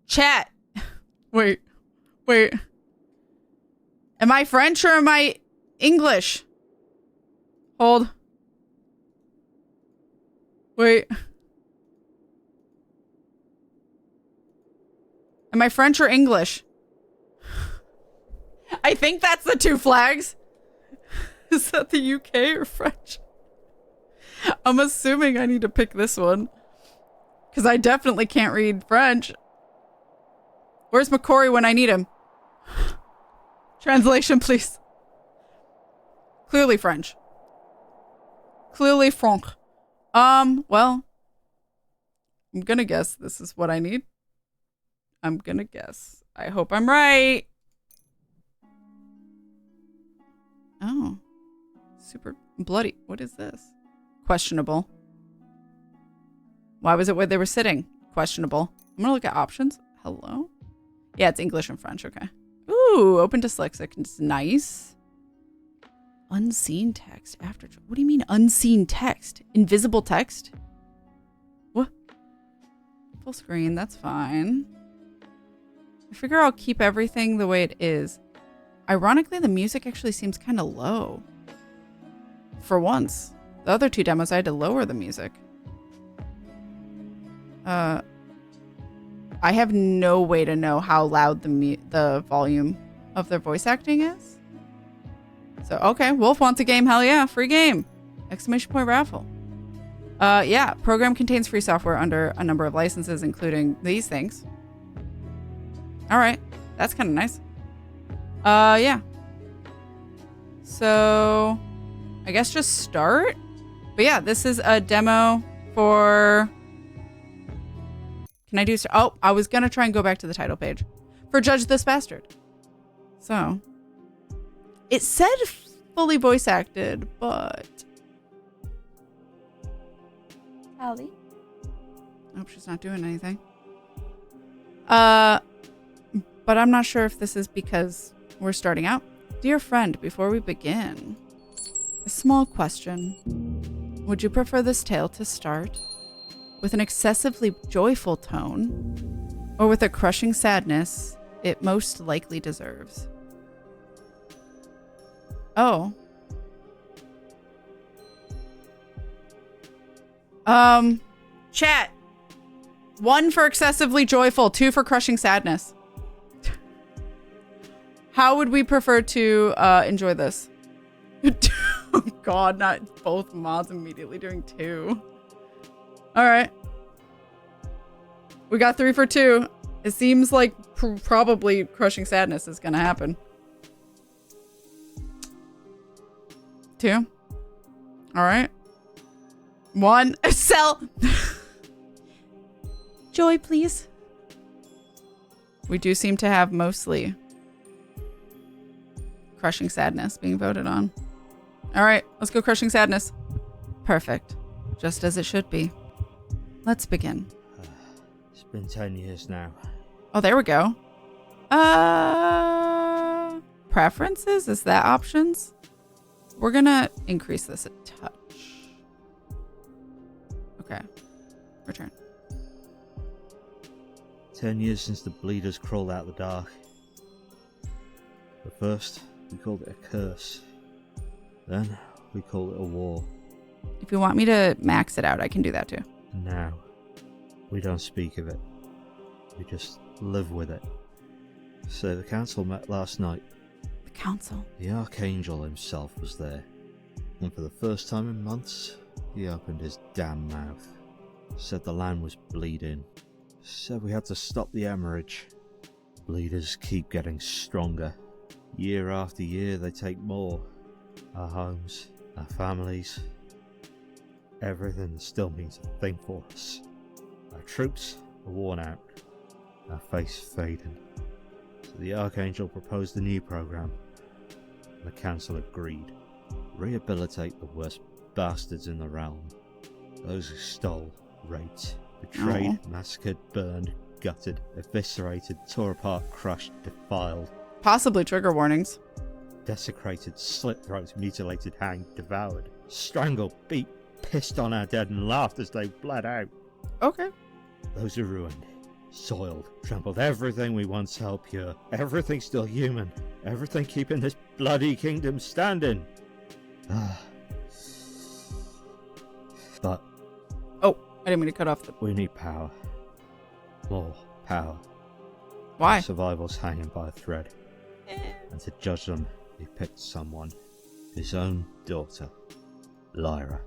Chat. Wait. Am I French or am I English? Hold. Wait. Am I French or English? I think that's the two flags. Is that the UK or French? I'm assuming I need to pick this one. Because I definitely can't read French. Where's McCory when I need him? Translation, please. Clearly French. Clearly Franc. Well. I'm gonna guess this is what I need. I'm gonna guess. I hope I'm right. Oh. Super bloody. What is this? Questionable. Why was it where they were sitting? Questionable. I'm gonna look at options. Hello? Yeah, it's English and French. Okay. Ooh, open dyslexic. It's nice. Unseen text after. What do you mean unseen text? Invisible text? What? Full screen. That's fine. I figure I'll keep everything the way it is. Ironically, the music actually seems kind of low. For once. The other two demos, I had to lower the music. I have no way to know how loud the volume of their voice acting is. So, okay. Wolf wants a game. Hell yeah. Free game. Exclamation point raffle. Yeah. Program contains free software under a number of licenses, including these things. All right. That's kind of nice. Yeah. So, I guess just start. But yeah, this is a demo for... Can I do... Oh, I was going to try and go back to the title page. For Judge This Bastard. So. It said fully voice acted, but... Allie? I hope she's not doing anything. But I'm not sure if this is because we're starting out. Dear friend, before we begin, a small question. Would you prefer this tale to start with an excessively joyful tone, or with a crushing sadness it most likely deserves? Oh. Chat. 1 for excessively joyful, 2 for crushing sadness. How would we prefer to enjoy this? Oh God, not both mods immediately doing 2. All right. We got 3 for 2. It seems like probably crushing sadness is going to happen. 2. All right. 1. Sell. Joy, please. We do seem to have mostly crushing sadness being voted on. All right, let's go crushing sadness. Perfect. Just as it should be. Let's begin. It's been 10 years now. Oh, there we go. Preferences? Is that options? We're gonna increase this a touch. Okay. Return. 10 years since the bleeders crawled out the dark. But first, we called it a curse. Then, we called it a war. If you want me to max it out, I can do that too. And now, we don't speak of it. We just live with it. So the council met last night. The council? The Archangel himself was there. And for the first time in months, he opened his damn mouth. Said the land was bleeding. Said we had to stop the hemorrhage. Bleeders keep getting stronger. Year after year they take more. Our homes, our families, everything that still means a thing for us. Our troops are worn out. Our faith fading. So the Archangel proposed a new program. And the council agreed. Rehabilitate the worst bastards in the realm. Those who stole, raped, betrayed, massacred, burned, gutted, eviscerated, tore apart, crushed, defiled. Possibly trigger warnings. Desecrated, slit throats, mutilated, hanged, devoured, strangled, beat, pissed on our dead and laughed as they bled out. Okay. Those who ruined, soiled, trampled everything we once held pure. Everything still human. Everything keeping this bloody kingdom standing. But Oh, I didn't mean to cut off the... we need power. More power. Why? Survival's hanging by a thread. And to judge them, he picked someone. His own daughter, Lyra.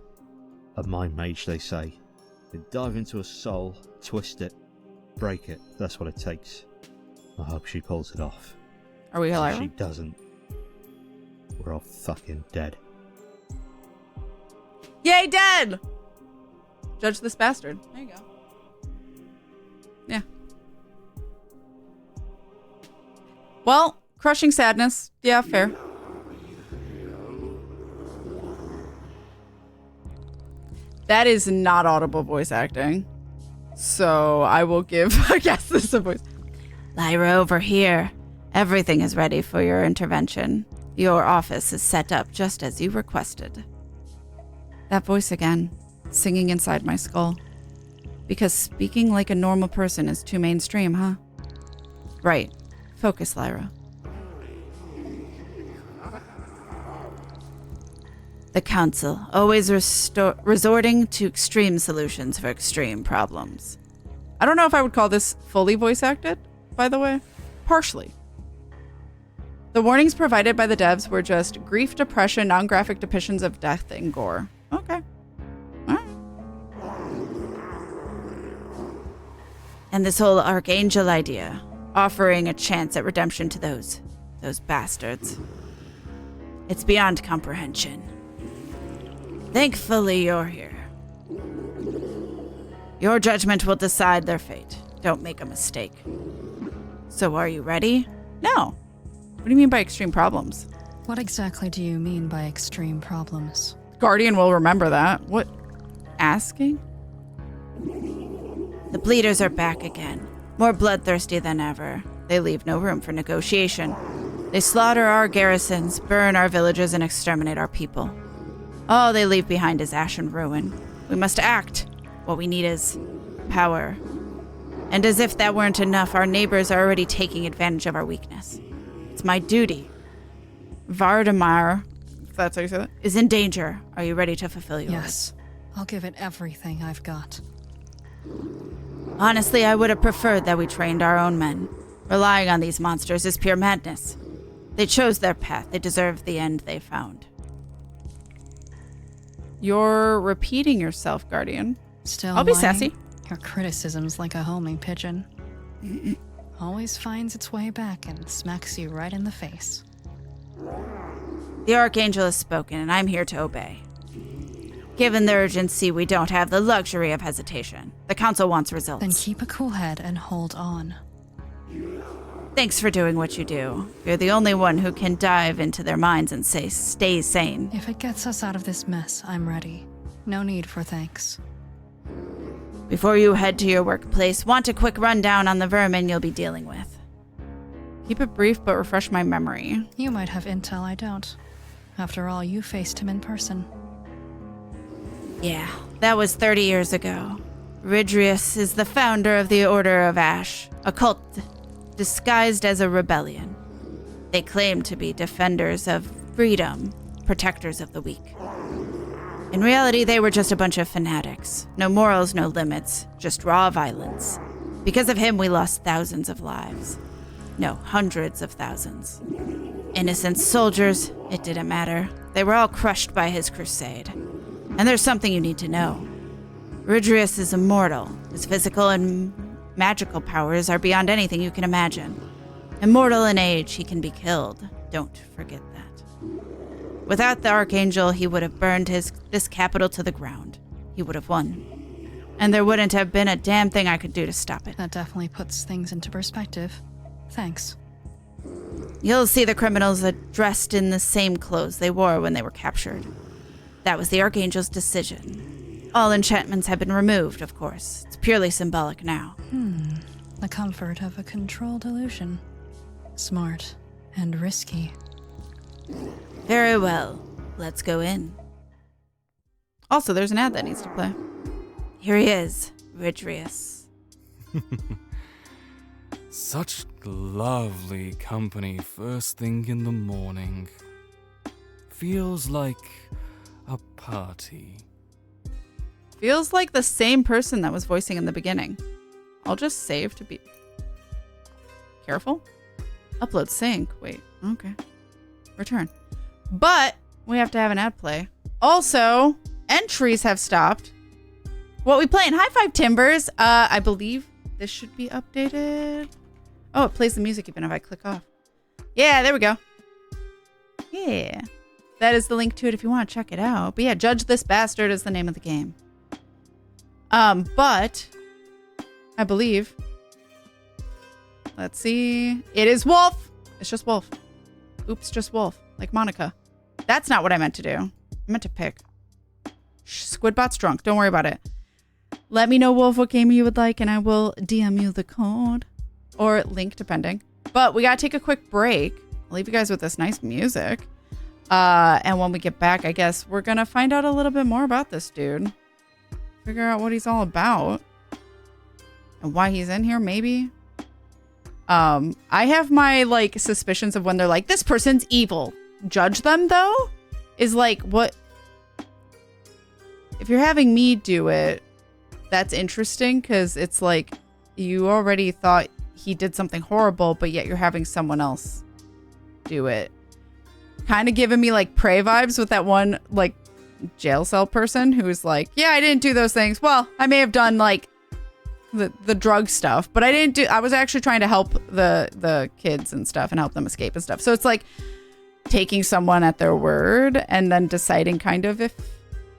A mind mage, they say. They dive into a soul, twist it, break it. That's what it takes. I hope she pulls it off. Are we If Lyra? she doesn't, we're all fucking dead. Yay, dead! Judge this bastard. There you go. Yeah. Well, crushing sadness. Yeah, fair. That is not audible voice acting. So I will give, I guess this is a voice. Lyra, over here. Everything is ready for your intervention. Your office is set up just as you requested. That voice again, singing inside my skull. Because speaking like a normal person is too mainstream, huh? Right. Focus, Lyra. The Council, always resorting to extreme solutions for extreme problems. I don't know if I would call this fully voice acted, by the way. Partially. The warnings provided by the devs were just grief, depression, non-graphic depictions of death and gore. Okay. All right. And this whole Archangel idea, offering a chance at redemption to those bastards. It's beyond comprehension. Thankfully, you're here. Your judgment will decide their fate. Don't make a mistake. So are you ready? No. What do you mean by extreme problems? What exactly do you mean by extreme problems? Guardian will remember that. What? Asking? The bleeders are back again. More bloodthirsty than ever. They leave no room for negotiation. They slaughter our garrisons, burn our villages, and exterminate our people. All they leave behind is ash and ruin. We must act. What we need is power. And as if that weren't enough, our neighbors are already taking advantage of our weakness. It's my duty. Vardamar, if that's how you say that, is in danger. Are you ready to fulfill yours? Yes. I'll give it everything I've got. Honestly, I would have preferred that we trained our own men. Relying on these monsters is pure madness. They chose their path. They deserve the end they found. You're repeating yourself, Guardian. Still I'll be lying? sassy. Your criticism's like a homing pigeon. Always finds its way back and smacks you right in the face. The Archangel has spoken, and I'm here to obey. Given the urgency, we don't have the luxury of hesitation. The Council wants results. Then keep a cool head and hold on. Thanks for doing what you do. You're the only one who can dive into their minds and say, stay sane. If it gets us out of this mess, I'm ready. No need for thanks. Before you head to your workplace, want a quick rundown on the vermin you'll be dealing with. Keep it brief, but refresh my memory. You might have intel I don't. After all, you faced him in person. Yeah, that was 30 years ago. Ridrius is the founder of the Order of Ash, a cult disguised as a rebellion. They claim to be defenders of freedom, protectors of the weak. In reality, they were just a bunch of fanatics. No morals, no limits, just raw violence. Because of him, we lost thousands of lives. No, hundreds of thousands. Innocent soldiers, it didn't matter. They were all crushed by his crusade. And there's something you need to know. Ridrius is immortal. His physical and magical powers are beyond anything you can imagine. Immortal in age, he can be killed. Don't forget that. Without the Archangel, he would have burned this capital to the ground. He would have won. And there wouldn't have been a damn thing I could do to stop it. That definitely puts things into perspective. Thanks. You'll see the criminals are dressed in the same clothes they wore when they were captured. That was the Archangel's decision. All enchantments have been removed, of course. It's purely symbolic now. The comfort of a controlled illusion. Smart and risky. Very well. Let's go in. Also, there's an ad that needs to play. Here he is, Ridrius. Such lovely company first thing in the morning. Feels like a party. Feels like the same person that was voicing in the beginning. I'll just save to be careful. Upload sync. Wait. Okay. Return. But we have to have an ad play. Also, entries have stopped. What we playing? High Five Timbers. I believe this should be updated. Oh, it plays the music even if I click off. Yeah, there we go. Yeah. That is the link to it if you want to check it out. But yeah, Judge This Bastard is the name of the game. But I believe, let's see. It is Wolf. It's just Wolf. Oops, just Wolf. Like Monica. That's not what I meant to do. I meant to pick. Squidbot's drunk. Don't worry about it. Let me know, Wolf, what game you would like, and I will DM you the code. Or link, depending. But we gotta take a quick break. I'll leave you guys with this nice music. And when we get back, I guess we're gonna find out a little bit more about this dude. Figure out what he's all about. And why he's in here, maybe. I have my, like, suspicions of when they're like, this person's evil. Judge them, though? Is like, what? If you're having me do it, that's interesting, because it's like, you already thought he did something horrible, but yet you're having someone else do it. Kind of giving me, like, Prey vibes with that one, like, jail cell person who's like, yeah, I didn't do those things. Well, I may have done, like, the drug stuff, but I was actually trying to help the kids and stuff and help them escape and stuff. So it's like taking someone at their word and then deciding kind of if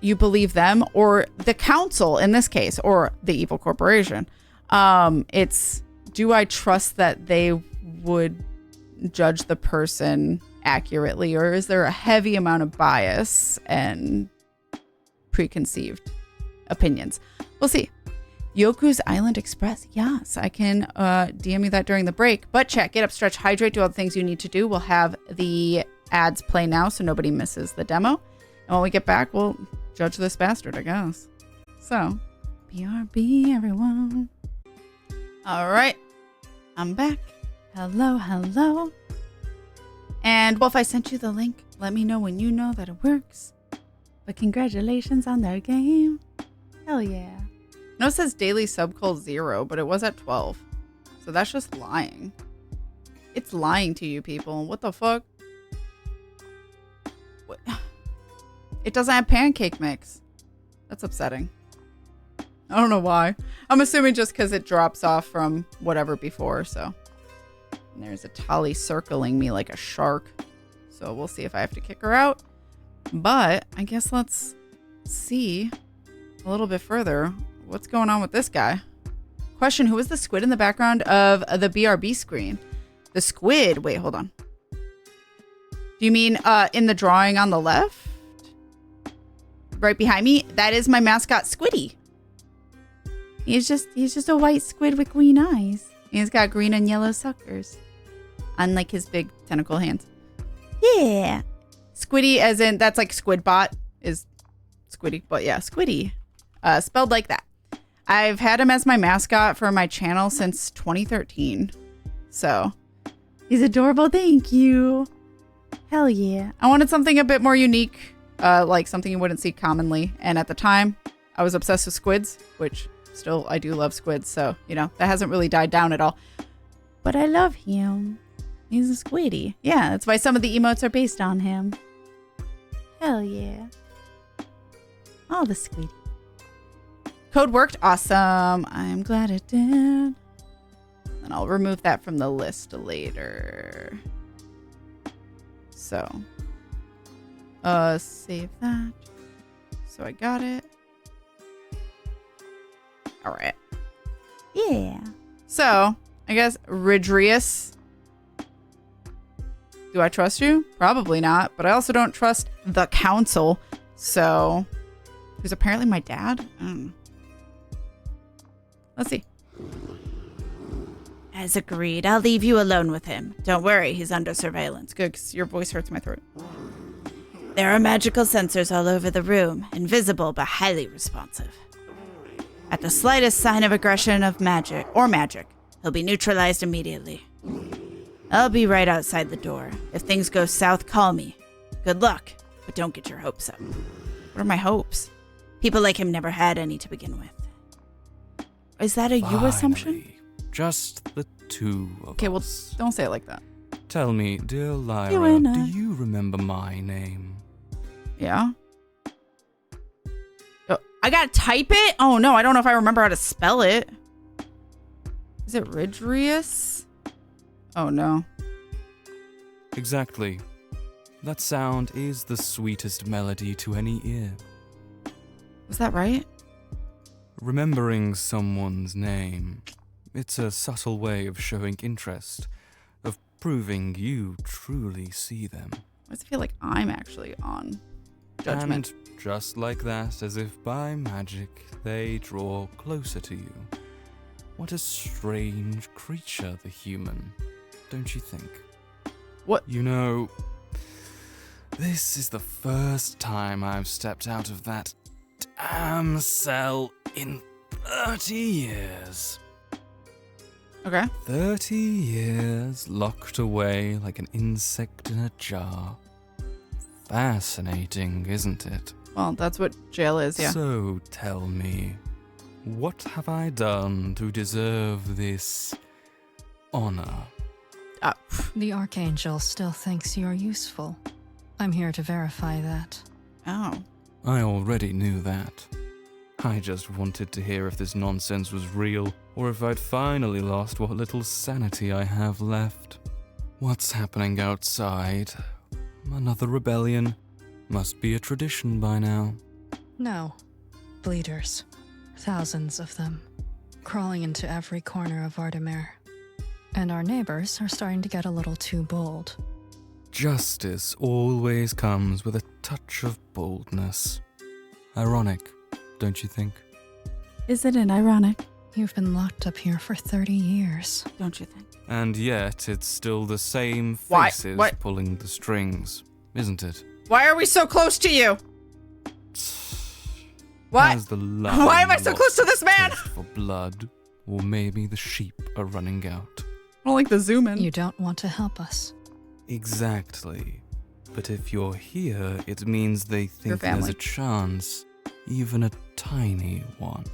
you believe them or the council in this case, or the evil corporation. It's, do I trust that they would judge the person accurately, or is there a heavy amount of bias and preconceived opinions? We'll see. Yoku's Island Express. Yes, I can DM you that during the break. But check, get up, stretch, hydrate, do all the things you need to do. We'll have the ads play now so nobody misses the demo. And when we get back, we'll judge this bastard, I guess. So, BRB, everyone. All right, I'm back. Hello, hello. And Wolf, I sent you the link. Let me know when you know that it works. But congratulations on their game. Hell yeah. No, it says daily sub call 0, but it was at 12. So that's just lying. It's lying to you people. What the fuck? What? It doesn't have pancake mix. That's upsetting. I don't know why. I'm assuming just because it drops off from whatever before, so. And there's a Tali circling me like a shark. So we'll see if I have to kick her out. But I guess let's see a little bit further. What's going on with this guy? Question, who is the squid in the background of the BRB screen? The squid. Wait, hold on. Do you mean in the drawing on the left? Right behind me? That is my mascot, Squiddy. He's just a white squid with green eyes. He's got green and yellow suckers. Unlike his big tentacle hands. Yeah. Squiddy as in, that's like Squidbot is Squiddy. But yeah, Squiddy. Spelled like that. I've had him as my mascot for my channel since 2013. So, he's adorable. Thank you. Hell yeah. I wanted something a bit more unique, like something you wouldn't see commonly. And at the time, I was obsessed with squids, which still I do love squids. So, you know, that hasn't really died down at all. But I love him. He's a squiddy. Yeah, that's why some of the emotes are based on him. Hell yeah. All the squiddy. Code worked. Awesome. I'm glad it did. And I'll remove that from the list later. So, save that. So I got it. All right. Yeah. So, I guess Ridrius. Do I trust you? Probably not. But I also don't trust the council. So, who's apparently my dad? Let's see. As agreed, I'll leave you alone with him. Don't worry, he's under surveillance. Good, because your voice hurts my throat. There are magical sensors all over the room, invisible but highly responsive. At the slightest sign of aggression of magic, He'll be neutralized immediately. I'll be right outside the door. If things go south, call me. Good luck, but don't get your hopes up. What are my hopes? People like him never had any to begin with. Is that a you assumption? Finally, just the two of Okay, well, us. don't say it like that. Tell me, dear Lyra, You and do I. you remember my name? Yeah. Oh, I gotta type it? Oh no, I don't know if I remember how to spell it. Is it Ridrius? Oh no. Exactly. That sound is the sweetest melody to any ear. Was that right? Remembering someone's name, it's a subtle way of showing interest, of proving you truly see them. Why does it feel like I'm actually on judgment? And just like that, as if by magic, they draw closer to you. What a strange creature, the human, don't you think? What? You know, this is the first time I've stepped out of that damn cell in 30 years. Okay. 30 years locked away like an insect in a jar. Fascinating, isn't it? Well, that's what jail is, yeah. So tell me, what have I done to deserve this honor? The Archangel still thinks you're useful. I'm here to verify that. Oh. I already knew that. I just wanted to hear if this nonsense was real, or if I'd finally lost what little sanity I have left. What's happening outside? Another rebellion? Must be a tradition by now. No. Bleeders. Thousands of them. Crawling into every corner of Vardamir. And our neighbors are starting to get a little too bold. Justice always comes with a touch of boldness. Ironic, don't you think? Isn't it ironic? You've been locked up here for 30 years. Don't you think? And yet it's still the same Why- faces what? pulling the strings, isn't it? Why are we so close to you? What? Has the lion Why am I so lost close to this man? taste for blood, or maybe the sheep are running out. I don't like the zoom in. You don't want to help us. Exactly. But if you're here, it means they Your think there's family. a chance, even a tiny one.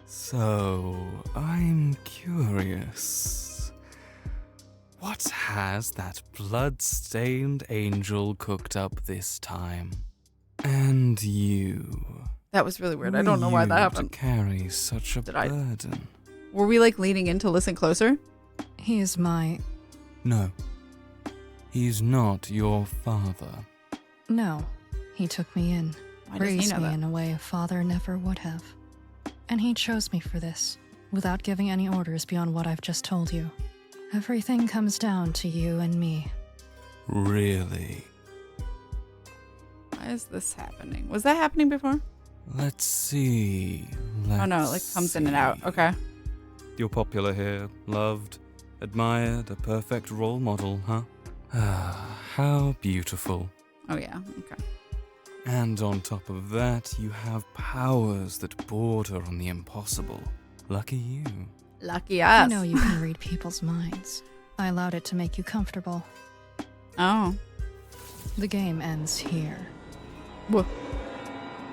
So, I'm curious. What has that blood-stained angel cooked up this time? And you. That was really weird. I don't know why that You happened. To carry such a Did I- burden. Were we like leaning in to listen closer? He is my... No. He's not your father. No. He took me in. Why does he Raised know me that? in a way a father never would have. And he chose me for this, without giving any orders beyond what I've just told you. Everything comes down to you and me. Really? Why is this happening? Was that happening before? Let's see. Oh no, it like comes in and out. Okay. You're popular here, loved, admired, a perfect role model, huh? Ah, how beautiful. Oh yeah. Okay. And on top of that, you have powers that border on the impossible. Lucky you. Lucky I us. know you can read people's minds. I allowed it to make you comfortable. Oh. The game ends here. Whoa.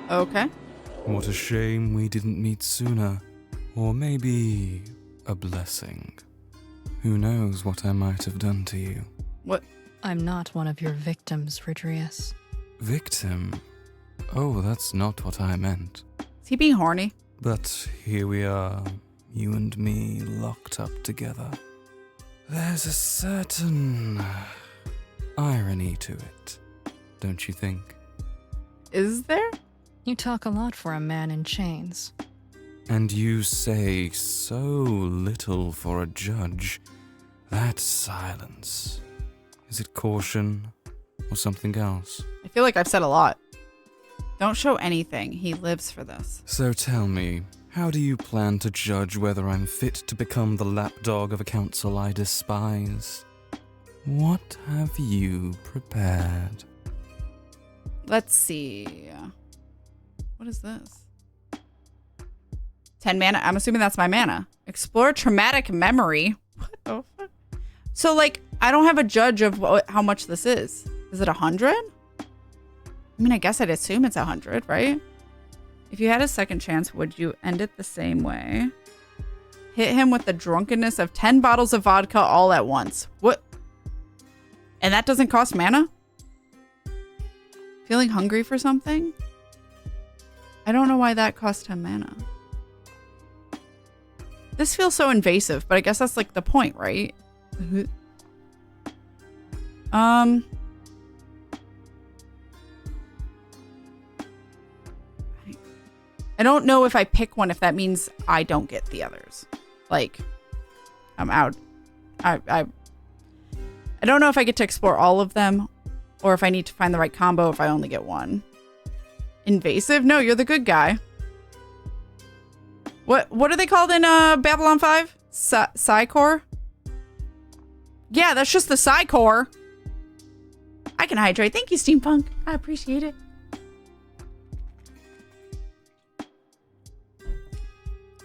Okay. What a shame we didn't meet sooner. Or maybe a blessing. Who knows what I might have done to you. What? I'm not one of your victims, Ridrius. Victim? Oh, that's not what I meant. Is he being horny? But here we are, you and me locked up together. There's a certain irony to it, don't you think? Is there? You talk a lot for a man in chains. And you say so little for a judge. That silence. Is it caution or something else? I feel like I've said a lot. Don't show anything. He lives for this. So tell me, how do you plan to judge whether I'm fit to become the lapdog of a council I despise? What have you prepared? Let's see. What is this? 10 mana. I'm assuming that's my mana. Explore traumatic memory. What the fuck? So, like, I don't have a judge of how much this is. Is it 100? I mean, I guess I'd assume it's 100, right? If you had a second chance, would you end it the same way? Hit him with the drunkenness of 10 bottles of vodka all at once. What? And that doesn't cost mana? Feeling hungry for something? I don't know why that costs 10 mana. This feels so invasive, but I guess that's like the point, right? I don't know if I pick one if that means I don't get the others. Like, I'm out. I don't know if I get to explore all of them or if I need to find the right combo if I only get one. Invasive? No, you're the good guy. What are they called in Babylon 5? Psy-core? Yeah, that's just the Psy-core. I can hydrate. Thank you, Steampunk. I appreciate it.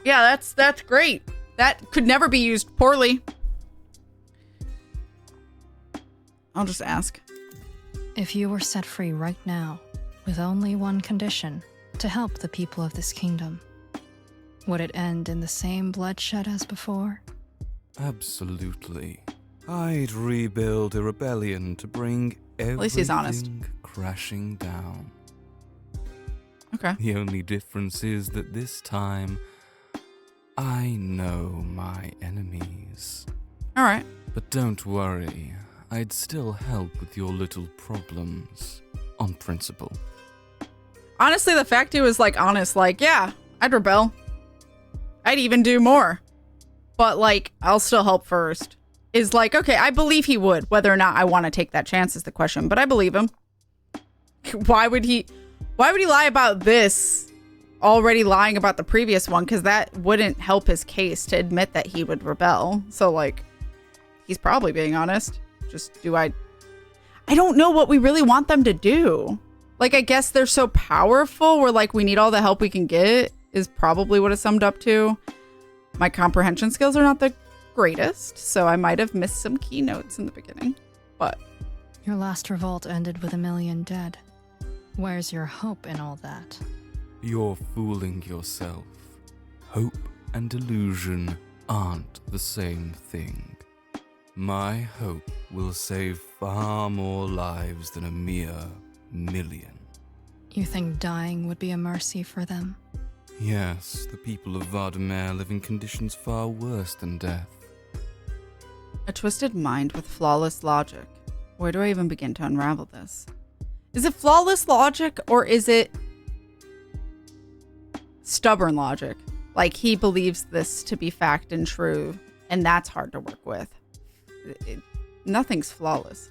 Yeah, that's great. That could never be used poorly. I'll just ask. If you were set free right now, with only one condition, to help the people of this kingdom, would it end in the same bloodshed as before? Absolutely. I'd rebuild a rebellion to bring least he's honest. everything crashing down. Okay. The only difference is that this time, I know my enemies. All right. But don't worry, I'd still help with your little problems, on principle. Honestly, the fact he was like honest, like, yeah, I'd rebel. I'd even do more. But like, I'll still help first. Is like, okay, I believe he would. Whether or not I want to take that chance is the question, but I believe him. Why would he lie about this already lying about the previous one? Because that wouldn't help his case to admit that he would rebel. So like, he's probably being honest. Just I don't know what we really want them to do. Like, I guess they're so powerful. We're like, we need all the help we can get is probably what it summed up to. My comprehension skills are not the greatest, so I might have missed some keynotes in the beginning, but... Your last revolt ended with 1 million dead. Where's your hope in all that? You're fooling yourself. Hope and delusion aren't the same thing. My hope will save far more lives than a mere 1 million. You think dying would be a mercy for them? Yes, the people of Vardamer live in conditions far worse than death. A twisted mind with flawless logic. Where do I even begin to unravel this? Is it flawless logic or is it stubborn logic? Like, he believes this to be fact and true, and that's hard to work with. Nothing's flawless.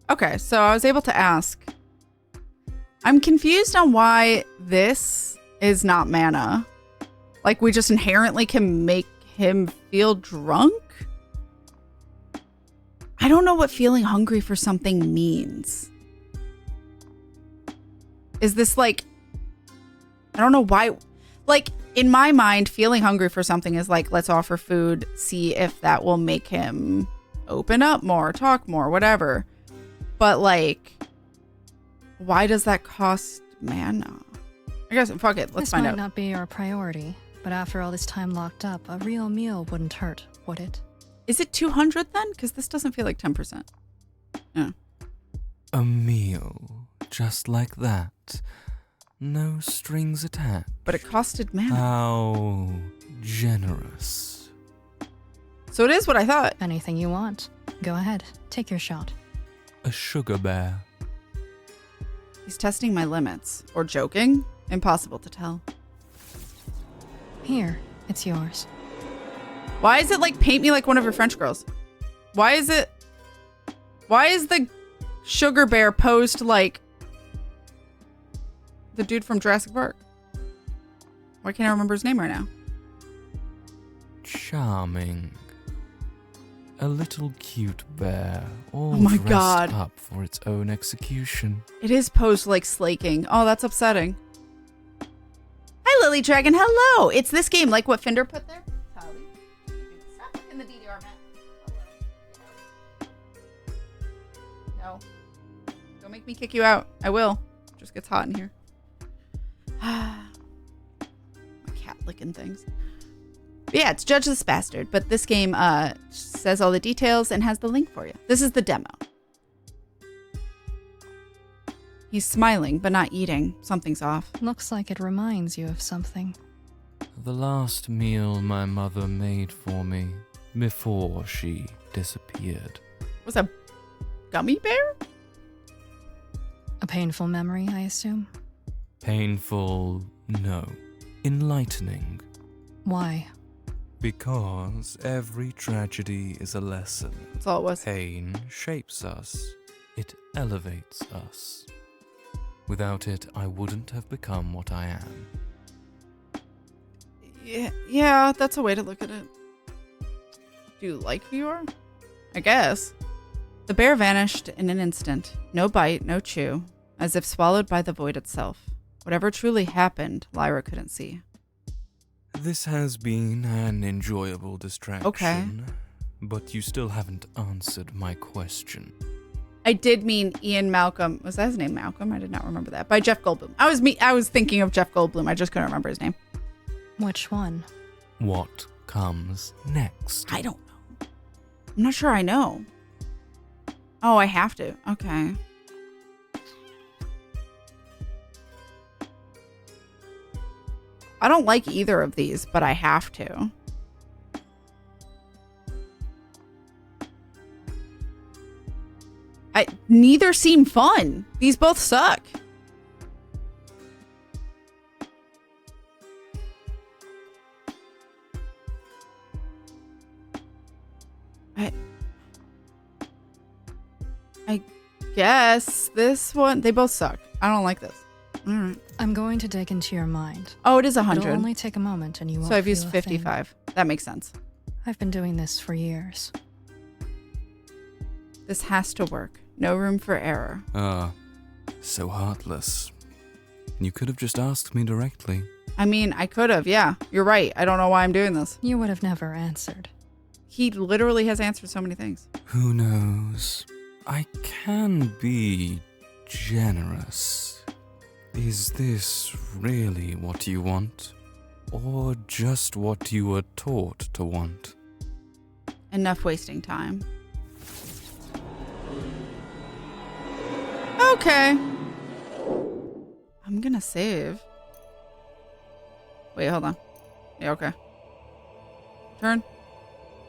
Okay, so I was able to ask. I'm confused on why this is not mana. Like, we just inherently can make him feel drunk? I don't know what feeling hungry for something means. Is this like... I don't know why... Like, in my mind, feeling hungry for something is like, let's offer food, see if that will make him open up more, talk more, whatever. But, like... Why does that cost mana? I guess, fuck it, let's find out. This might not be your priority, but after all this time locked up, a real meal wouldn't hurt, would it? Is it 200 then? Because this doesn't feel like 10%. Yeah. A meal, just like that. No strings attached. But it costed mana. How generous. So it is what I thought. Anything you want. Go ahead, take your shot. A sugar bear. He's testing my limits. Or joking? Impossible to tell. Here, it's yours. Why is it like paint me like one of your French girls? Why is the sugar bear posed like the dude from Jurassic Park? Why can't I remember his name right now? Charming. A little cute bear, all Oh my dressed God. up for its own execution. It is posed like slaking. Oh, that's upsetting. Tally Dragon, hello! It's this game, like what Finder put there. Tally. Stop looking the DDR map. Hello. No. Don't make me kick you out. I will. It just gets hot in here. My cat licking things. But yeah, it's Judge This Bastard, but this game says all the details and has the link for you. This is the demo. He's smiling, but not eating. Something's off. Looks like it reminds you of something. The last meal my mother made for me before she disappeared. Was a gummy bear? A painful memory, I assume? Painful, no. Enlightening. Why? Because every tragedy is a lesson. That's all it was. Pain shapes us. It elevates us. Without it, I wouldn't have become what I am. Yeah, that's a way to look at it. Do you like who you are? I guess. The bear vanished in an instant. No bite, no chew, as if swallowed by the void itself. Whatever truly happened, Lyra couldn't see. This has been an enjoyable distraction. Okay. But you still haven't answered my question. I did mean Ian Malcolm. Was that his name, Malcolm? I did not remember that. By Jeff Goldblum. I was thinking of Jeff Goldblum. I just couldn't remember his name. Which one? What comes next? I don't know. I'm not sure I know. Oh, I have to. Okay. I don't like either of these, but I have to. Neither seem fun. These both suck. I guess this one, they both suck. I don't like this. All right. I'm going to dig into your mind. Oh, it is It'll 100. only take a moment and you won't So I've used feel a thing. 55. That makes sense. I've been doing this for years. This has to work. No room for error. So heartless. You could have just asked me directly. I mean, I could have. Yeah, you're right. I don't know why I'm doing this. You would have never answered. He literally has answered so many things. Who knows? I can be generous. Is this really what you want? Or just what you were taught to want? Enough wasting time. Okay. I'm gonna save. Wait, hold on. Yeah, okay. Turn.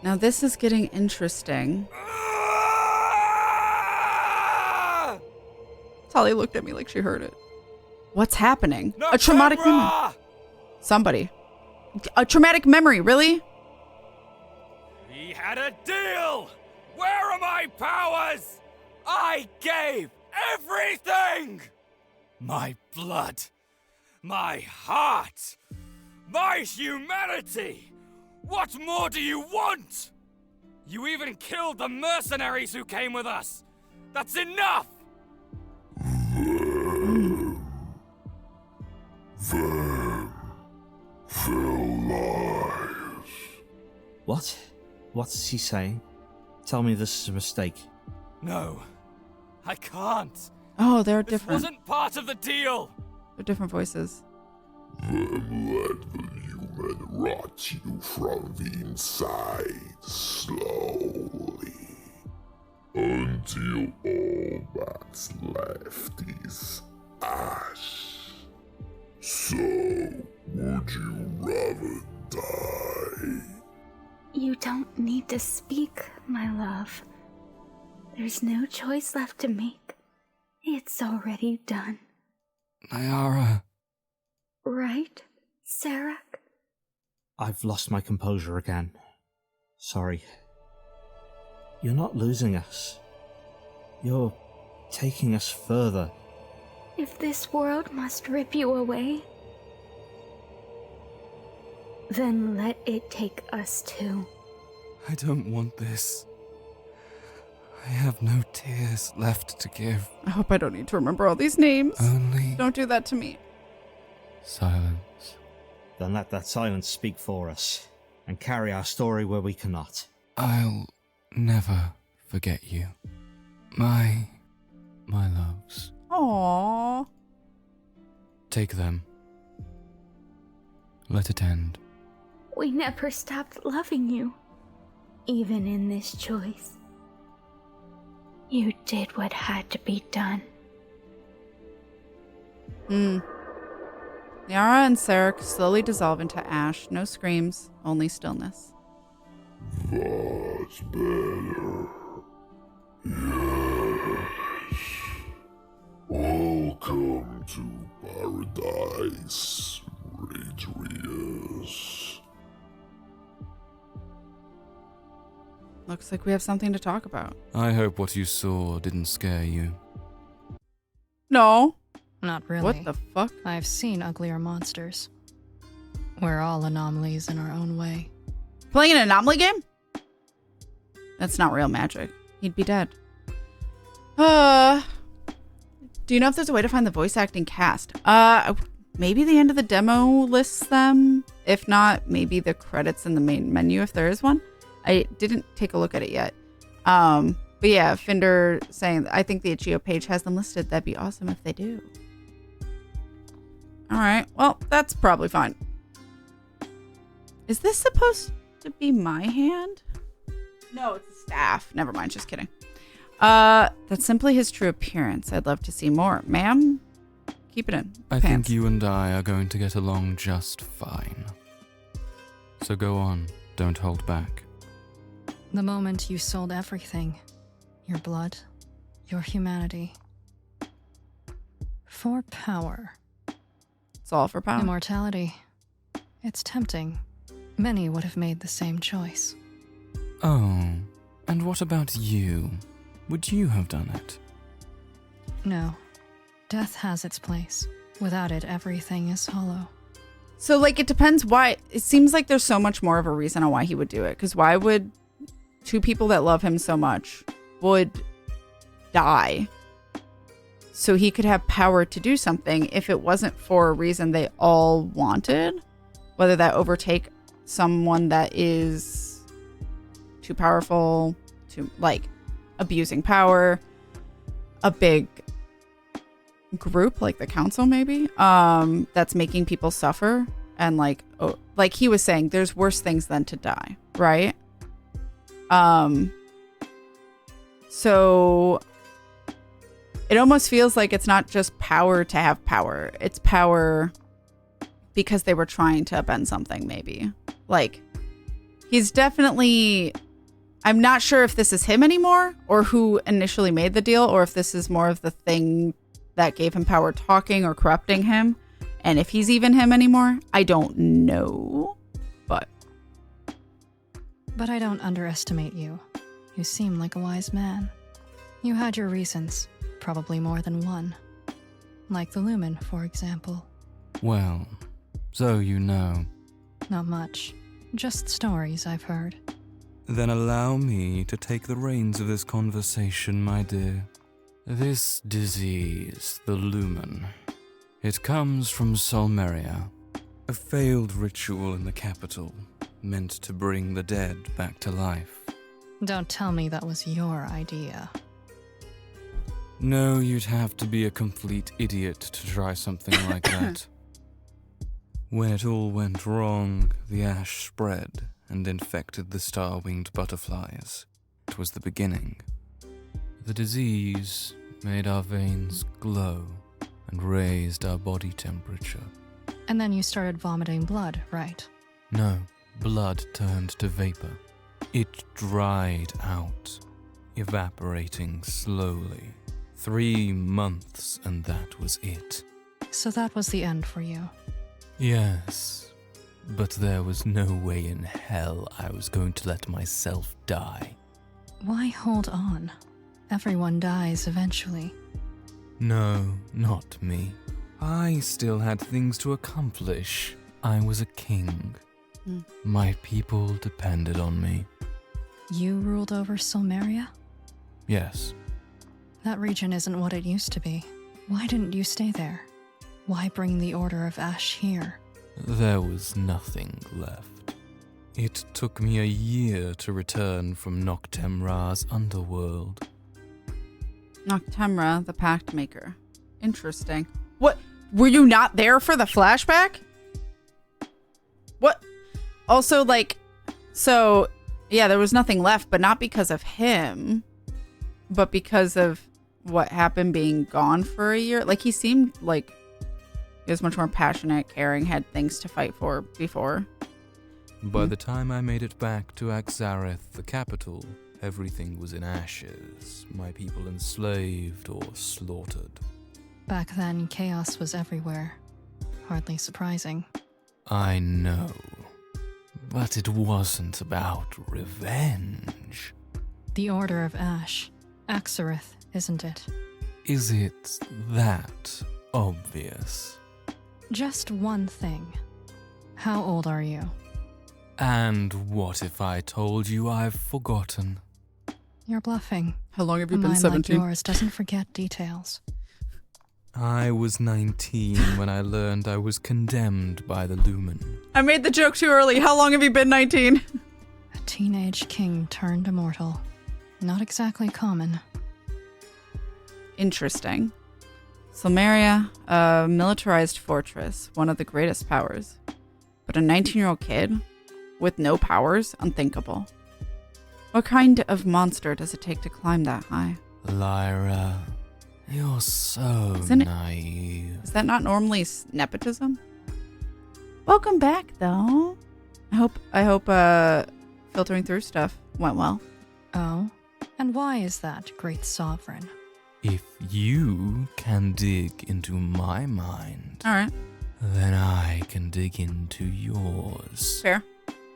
Now this is getting interesting. Tali looked at me like she heard it. What's happening? A traumatic memory. Somebody. A traumatic memory, really? We had a deal! Where are my powers? I gave everything! My blood, my heart, my humanity! What more do you want? You even killed the mercenaries who came with us! That's enough! What? What's he saying? Tell me this is a mistake. No, I can't. Oh, they're This different. wasn't part of the deal. They're different voices. Then let the human rot you from the inside slowly until all that's left is ash. So, would you rather die? You don't need to speak, my love. There's no choice left to make. It's already done. Nyara. Right, Sarek? I've lost my composure again. Sorry. You're not losing us. You're taking us further. If this world must rip you away, then let it take us too. I don't want this. I have no tears left to give. I hope I don't need to remember all these names. Only Don't do that to me. silence. then let that silence speak for us, and carry our story where we cannot. I'll never forget you. My loves. Aww. Take them. Let it end. We never stopped loving you, even in this choice. You did what had to be done. Yara and Sarek slowly dissolve into ash. No screams, only stillness. That's better. Yes. Welcome to paradise, Radrius. Looks like we have something to talk about. I hope what you saw didn't scare you. No. Not really. What the fuck? I've seen uglier monsters. We're all anomalies in our own way. Playing an anomaly game? That's not real magic. He'd be dead. Do you know if there's a way to find the voice acting cast? Maybe the end of the demo lists them. If not, maybe the credits in the main menu if there is one. I didn't take a look at it yet. But yeah, Finder saying, I think the Itch.io page has them listed. That'd be awesome if they do. All right. Well, that's probably fine. Is this supposed to be my hand? No, it's a staff. Never mind. Just kidding. That's simply his true appearance. I'd love to see more. Ma'am, keep it in. I Pants. think you and I are going to get along just fine. So go on. Don't hold back. The moment you sold everything, your blood, your humanity, for power, It's all for power. immortality. It's tempting. Many would have made the same choice. Oh, and what about you? Would you have done it? No. Death has its place. Without it, everything is hollow. So, like, it depends why. It seems like there's so much more of a reason on why he would do it. Because why would two people that love him so much would die so he could have power to do something if it wasn't for a reason they all wanted? Whether that overtake someone that is too powerful, to like abusing power, a big group like the council maybe that's making people suffer, and like he was saying, there's worse things than to die, right? So it almost feels like it's not just power to have power, it's power because they were trying to upend something. Maybe like he's definitely, I'm not sure if this is him anymore or who initially made the deal, or if this is more of the thing that gave him power talking or corrupting him. And if he's even him anymore, I don't know. But I don't underestimate you. You seem like a wise man. You had your reasons, probably more than one. Like the Lumen, for example. Well, so you know. Not much. Just stories I've heard. Then allow me to take the reins of this conversation, my dear. This disease, the Lumen, it comes from Solmeria, a failed ritual in the capital meant to bring the dead back to life. Don't tell me that was your idea. No, you'd have to be a complete idiot to try something like that. When it all went wrong, the ash spread and infected the star-winged butterflies. It was the beginning. The disease made our veins glow and raised our body temperature. And then you started vomiting blood, right? No, blood turned to vapor. It dried out, evaporating slowly. 3 months, and that was it. So that was the end for you. Yes, but there was no way in hell I was going to let myself die. Why hold on? Everyone dies eventually. No, not me. I still had things to accomplish. I was a king. My people depended on me. You ruled over Solmeria? Yes. That region isn't what it used to be. Why didn't you stay there? Why bring the Order of Ash here? There was nothing left. It took me a year to return from Noctemra's underworld. Noctemra, the Pact Maker. Interesting. What? Were you not there for the flashback? What? Also, like, so, yeah, there was nothing left, but not because of him, but because of what happened being gone for a year. Like, he seemed like he was much more passionate, caring, had things to fight for before. By the time I made it back to Axareth, the capital, everything was in ashes, my people enslaved or slaughtered. Back then, chaos was everywhere. Hardly surprising. I know, but it wasn't about revenge. The Order of Ash. Axareth, isn't it? Is it that obvious? Just one thing. How old are you? And what if I told you I've forgotten? You're bluffing. How long have A you been mind 17? like yours doesn't forget details. I was 19 when I learned I was condemned by the Lumen. I made the joke too early. How long have you been 19? A teenage king turned immortal. Not exactly common. Interesting. Silmeria, a militarized fortress, one of the greatest powers. But a 19-year-old kid with no powers? Unthinkable. What kind of monster does it take to climb that high? Lyra, you're so Isn't it- naive. Is that not normally nepotism? Welcome back, though. I hope filtering through stuff went well. Oh? And why is that, great sovereign? If you can dig into my mind, All right. then I can dig into yours. Fair.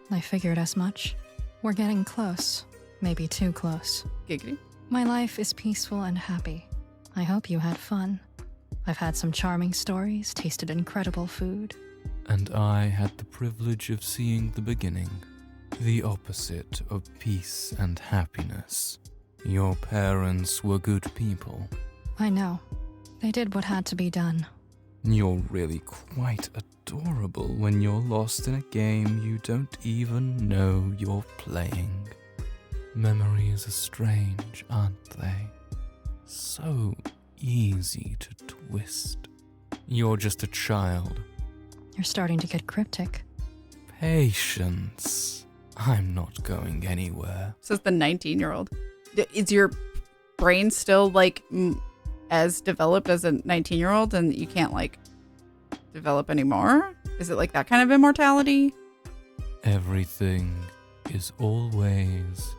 I figured as much. We're getting close. Maybe too close. Giggity. My life is peaceful and happy. I hope you had fun. I've had some charming stories, tasted incredible food. And I had the privilege of seeing the beginning, the opposite of peace and happiness. Your parents were good people. I know. They did what had to be done. You're really quite adorable when you're lost in a game you don't even know you're playing. Memories are strange, aren't they? So easy to twist. You're just a child. You're starting to get cryptic. Patience. I'm not going anywhere. Says the 19-year-old. Is your brain still like as developed as a 19-year-old and you can't like develop anymore? Is it like that kind of immortality? Everything is always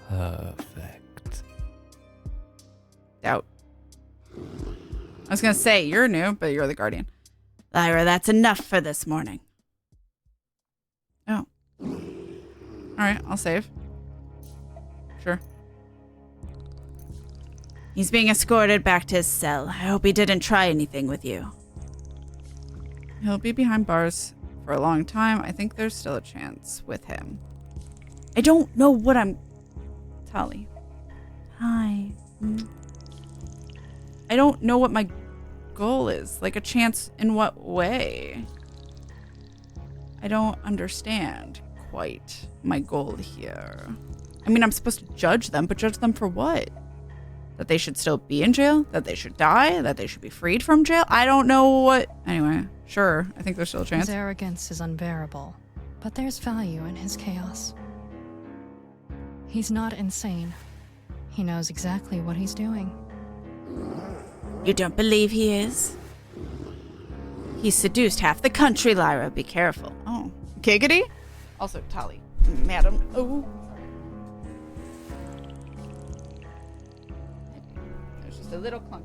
perfect. Doubt. I was going to say, you're new, but you're the guardian. Lyra, that's enough for this morning. Oh. All right, I'll save. Sure. He's being escorted back to his cell. I hope he didn't try anything with you. He'll be behind bars for a long time. I think there's still a chance with him. I don't know what I'm... Tali. Hi. I don't know what my goal is. Like, a chance in what way? I don't understand quite my goal here. I mean, I'm supposed to judge them, but judge them for what? That they should still be in jail? That they should die? That they should be freed from jail? I don't know what... Anyway, sure. I think there's still a chance. His arrogance is unbearable, but there's value in his chaos. He's not insane. He knows exactly what he's doing. You don't believe he is? He seduced half the country, Lyra. Be careful. Oh. Giggity? Also, Tali. Madam. Oh. There's just a little clunk.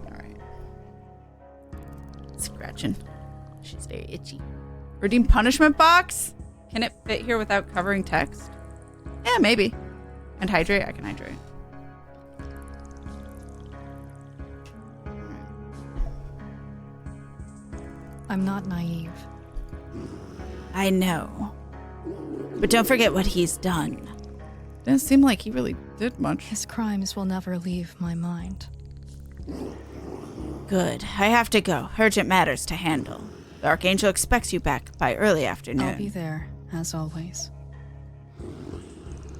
Alright. Scratching. She's very itchy. Redeem punishment box? Can it fit here without covering text? Yeah, maybe. And hydrate? I can hydrate. I'm not naive. I know. But don't forget what he's done. Didn't seem like he really did much. His crimes will never leave my mind. Good. I have to go. Urgent matters to handle. The Archangel expects you back by early afternoon. I'll be there, as always.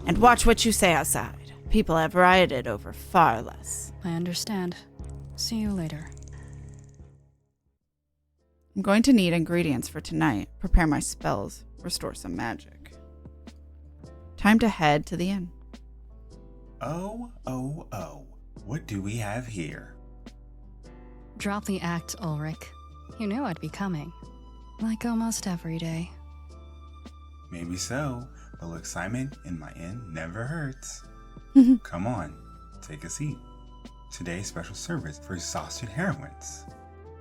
And watch what you say outside. People have rioted over far less. I understand. See you later. I'm going to need ingredients for tonight. Prepare my spells. Restore some magic. Time to head to the inn. Oh. What do we have here? Drop the act, Ulrich. You knew I'd be coming. Like almost every day. Maybe so, but look, excitement in my inn never hurts. Come on, take a seat. Today's special service for exhausted heroines.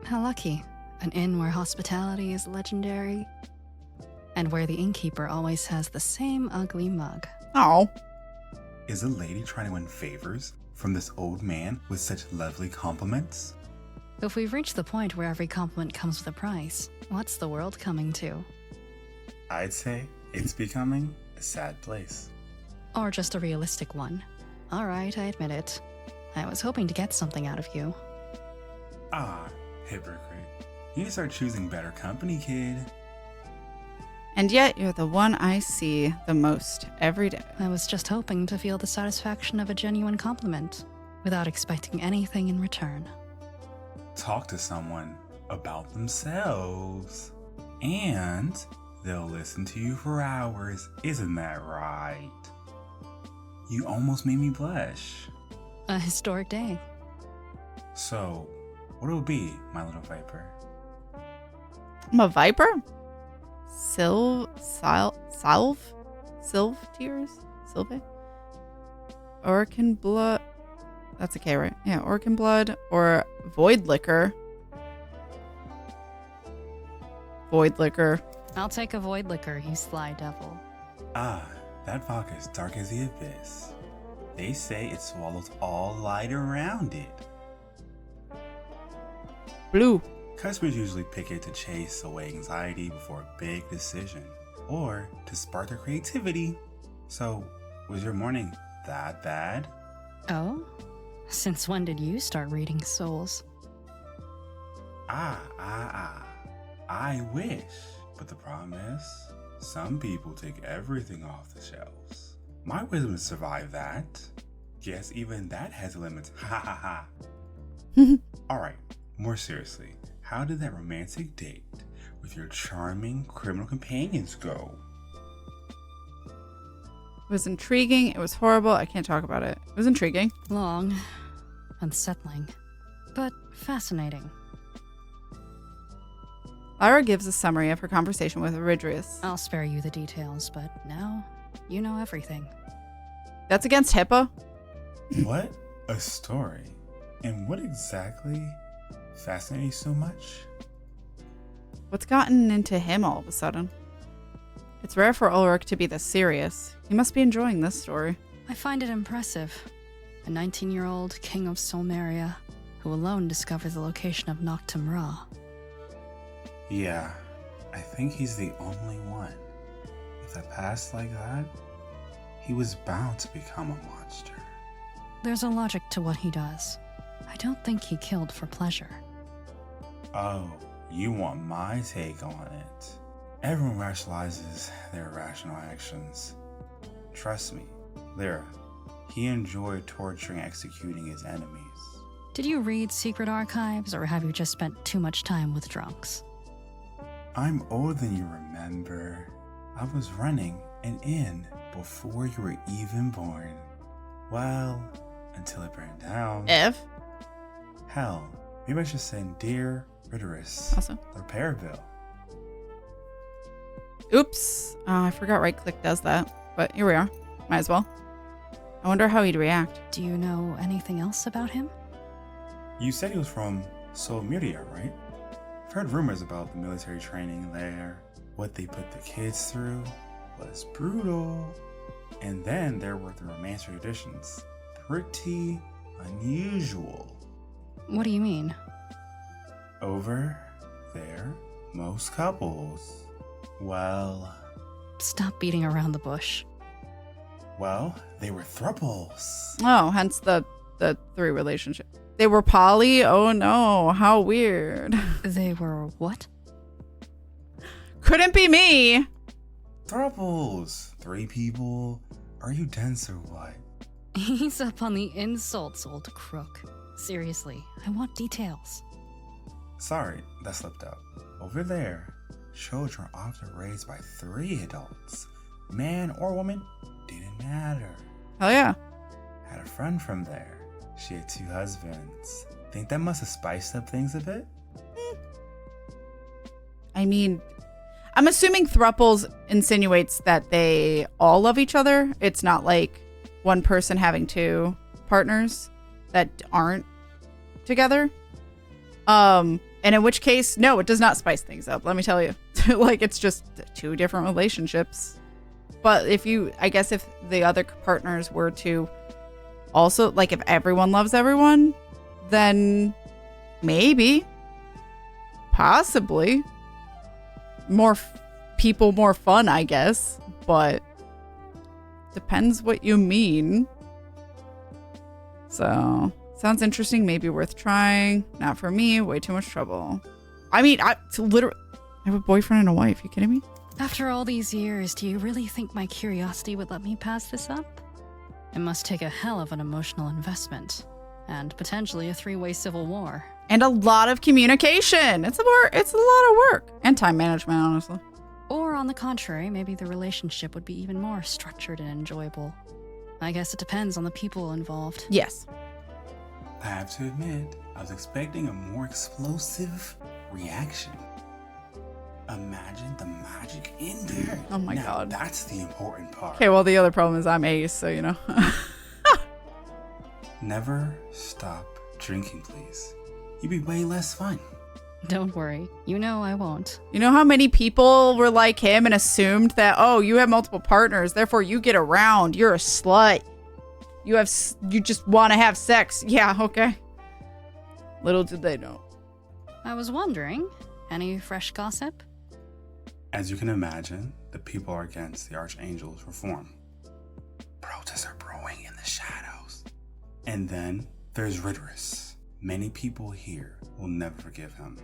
How lucky. An inn where hospitality is legendary. And where the innkeeper always has the same ugly mug. Oh. Is a lady trying to win favors from this old man with such lovely compliments? If we've reached the point where every compliment comes with a price, what's the world coming to? I'd say it's becoming a sad place. Or just a realistic one. Alright, I admit it. I was hoping to get something out of you. Ah, hypocrite. You need to start choosing better company, kid. And yet you're the one I see the most every day. I was just hoping to feel the satisfaction of a genuine compliment, without expecting anything in return. Talk to someone about themselves, and they'll listen to you for hours. Isn't that right? You almost made me blush. A historic day. So, what will it be, my little viper? I'm a viper? Tears? Sylve? Orcan blood. That's a K, right? Yeah, Orcan blood or void liquor. Void liquor. I'll take a void liquor, you sly devil. Ah, that vodka is dark as the abyss. They say it swallows all light around it. Blue. Customers usually pick it to chase away anxiety before a big decision, or to spark their creativity. So, was your morning that bad? Oh? Since when did you start reading souls? I wish. But the problem is, some people take everything off the shelves. My wisdom to survive that. Guess even that has limits. Ha ha ha. Alright, more seriously, how did that romantic date with your charming criminal companions go? It was intriguing. It was horrible. I can't talk about it. It was intriguing. Long, unsettling, but fascinating. Lyra gives a summary of her conversation with Eridrius. I'll spare you the details, but now you know everything. That's against HIPAA. What a story. And what exactly fascinates you so much? What's gotten into him all of a sudden? It's rare for Ulrich to be this serious. He must be enjoying this story. I find it impressive. A 19-year-old king of Solmeria who alone discovered the location of Noctum Ra. Yeah, I think he's the only one. With a past like that, he was bound to become a monster. There's a logic to what he does. I don't think he killed for pleasure. Oh, you want my take on it? Everyone rationalizes their irrational actions. Trust me, Lyra, he enjoyed torturing and executing his enemies. Did you read secret archives, or have you just spent too much time with drunks? I'm older than you remember. I was running an inn before you were even born. Well, until it burned down. Hell, maybe I should send dear Ridorus Awesome. a repair bill. Oops. I forgot right click does that. But here we are. Might as well. I wonder how he'd react. Do you know anything else about him? You said he was from Solmeria, right? I've heard rumors about the military training there. What they put the kids through was brutal. And then there were the romance traditions. Pretty unusual. What do you mean? Over there, most couples, well... Stop beating around the bush. Well, they were thruples. Oh, hence the 3 relationship. They were poly? Oh no, how weird. They were what? Couldn't be me. Thruples. 3 people. Are you dense or what? He's up on the insults, old crook. Seriously, I want details. Sorry, that slipped out. Over there, children are often raised by 3 adults. Man or woman, didn't matter. Hell yeah. Had a friend from there. She had 2 husbands. Think that must have spiced up things a bit? I mean, I'm assuming thruples insinuates that they all love each other. It's not like one person having 2 partners that aren't together. And in which case, no, it does not spice things up. Let me tell you. Like, it's just 2 different relationships. But if the other partners were to also, like, if everyone loves everyone, then maybe, possibly, more people, more fun, I guess. But depends what you mean. So, sounds interesting, maybe worth trying. Not for me, way too much trouble. I mean, I have a boyfriend and a wife. You kidding me? After all these years, do you really think my curiosity would let me pass this up? It must take a hell of an emotional investment. And potentially a 3-way civil war. And a lot of communication. It's a lot of work. And time management, honestly. Or on the contrary, maybe the relationship would be even more structured and enjoyable. I guess it depends on the people involved. Yes. I have to admit, I was expecting a more explosive reaction. Imagine the magic in there. Oh my now, God. That's the important part. Okay, well, the other problem is I'm ace, so you know. Never stop drinking, please. You'd be way less fun. Don't worry. You know I won't. You know how many people were like him and assumed that, oh, you have multiple partners, therefore you get around. You're a slut. You just want to have sex. Yeah, okay. Little did they know. I was wondering, any fresh gossip? As you can imagine, the people are against the Archangel's reform. Protests are brewing in the shadows. And then there's Ridorus. Many people here will never forgive him.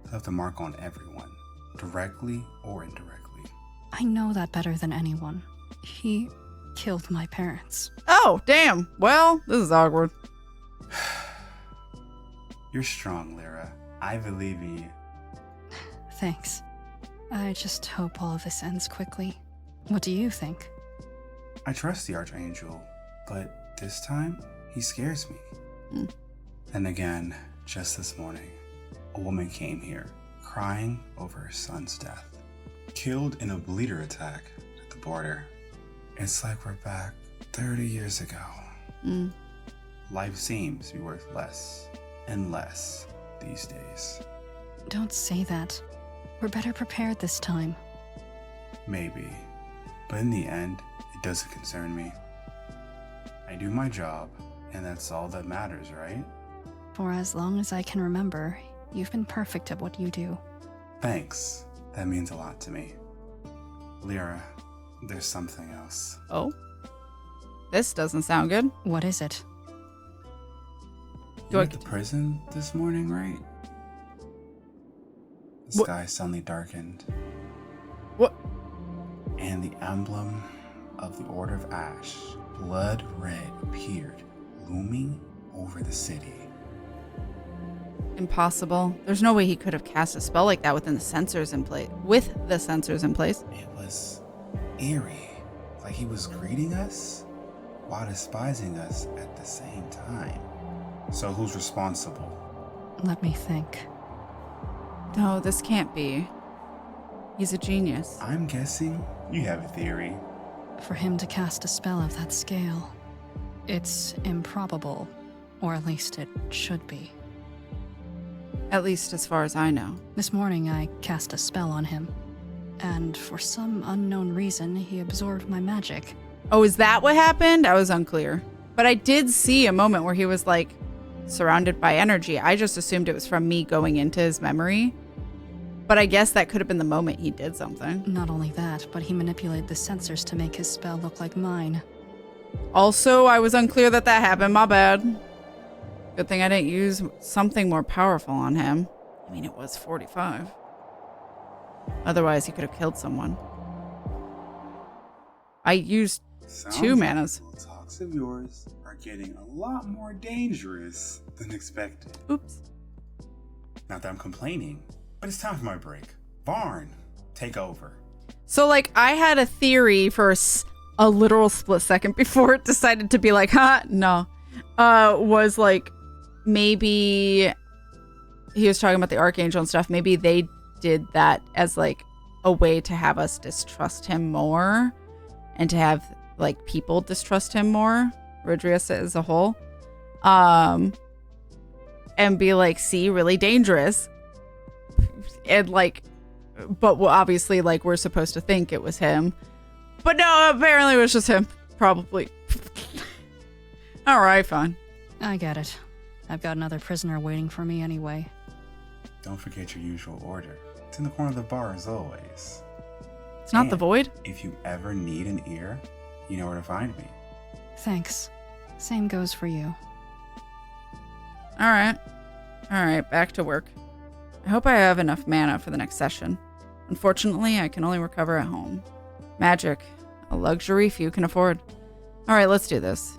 They'll have to mark on everyone, directly or indirectly. I know that better than anyone. He killed my parents. Oh, damn. Well, this is awkward. You're strong, Lyra. I believe in you. Thanks. I just hope all of this ends quickly. What do you think? I trust the Archangel, but this time, he scares me. Then again, just this morning, a woman came here, crying over her son's death. Killed in a bleeder attack at the border. It's like we're back 30 years ago. Life seems to be worth less and less these days. Don't say that. We're better prepared this time. Maybe, but in the end, it doesn't concern me. I do my job, and that's all that matters, right? For as long as I can remember, you've been perfect at what you do. Thanks. That means a lot to me. Lyra, there's something else. Oh? This doesn't sound good. What is it? You were at the prison this morning, right? The sky suddenly darkened. What? And the emblem of the Order of Ash, blood red, appeared, looming over the city. Impossible. There's no way he could have cast a spell like that within the sensors in place. With the sensors in place. It was eerie, like he was greeting us while despising us at the same time. So who's responsible? Let me think. No, this can't be. He's a genius. I'm guessing you have a theory. For him to cast a spell of that scale, it's improbable, or at least it should be. At least as far as I know. This morning I cast a spell on him, and for some unknown reason he absorbed my magic. Oh, is that what happened? I was unclear. But I did see a moment where he was like surrounded by energy. I just assumed it was from me going into his memory. But I guess that could have been the moment he did something. Not only that, but he manipulated the sensors to make his spell look like mine. Also, I was unclear that happened. My bad. Good thing I didn't use something more powerful on him. I mean, it was 45. Otherwise, he could have killed someone. I used Sounds 2 manas. Like talks of yours are getting a lot more dangerous than expected. Oops. Not that I'm complaining, but it's time for my break. Varn, take over. So, like, I had a theory for a literal split second before it decided to be like, no. Was like, maybe he was talking about the Archangel and stuff. Maybe they did that as like a way to have us distrust him more and to have like people distrust him more, Rodriguez as a whole. And be like, see, really dangerous. And like, but obviously, like, we're supposed to think it was him. But no, apparently it was just him. Probably. All right, fine. I get it. I've got another prisoner waiting for me anyway. Don't forget your usual order. It's in the corner of the bar as always. It's not the void? If you ever need an ear, you know where to find me. Thanks. Same goes for you. All right. All right, back to work. I hope I have enough mana for the next session. Unfortunately, I can only recover at home. Magic, a luxury few can afford. All right, let's do this.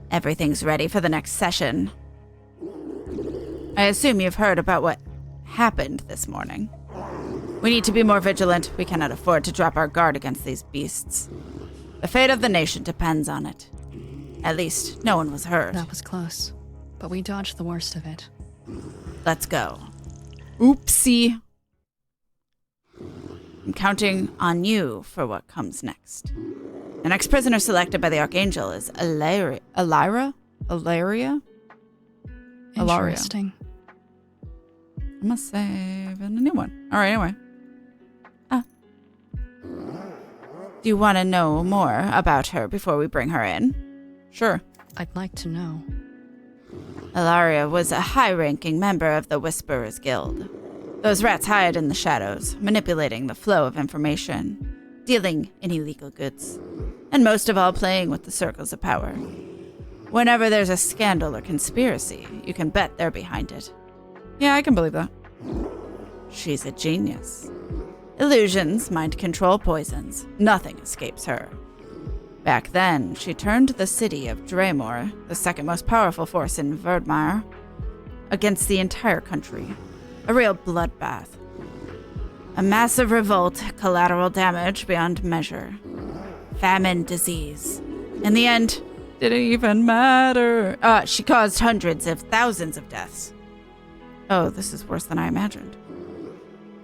Everything's ready for the next session. I assume you've heard about what happened this morning. We need to be more vigilant. We cannot afford to drop our guard against these beasts. The fate of the nation depends on it. At least, no one was hurt. That was close, but we dodged the worst of it. Let's go. Oopsie. I'm counting on you for what comes next. The next prisoner selected by the Archangel is Ilaria. Ilaria? Interesting. I'm gonna save a new one. All right, anyway. Do you want to know more about her before we bring her in? Sure. I'd like to know. Ilaria was a high-ranking member of the Whisperers Guild. Those rats hide in the shadows, manipulating the flow of information, dealing in illegal goods, and most of all playing with the circles of power. Whenever there's a scandal or conspiracy, you can bet they're behind it. Yeah, I can believe that. She's a genius. Illusions, mind control, poisons. Nothing escapes her. Back then, she turned the city of Draymore, the second most powerful force in Verdmire, against the entire country. A real bloodbath. A massive revolt, collateral damage beyond measure. Famine, disease. In the end, Didn't even matter. she caused hundreds of thousands of deaths. Oh, this is worse than I imagined.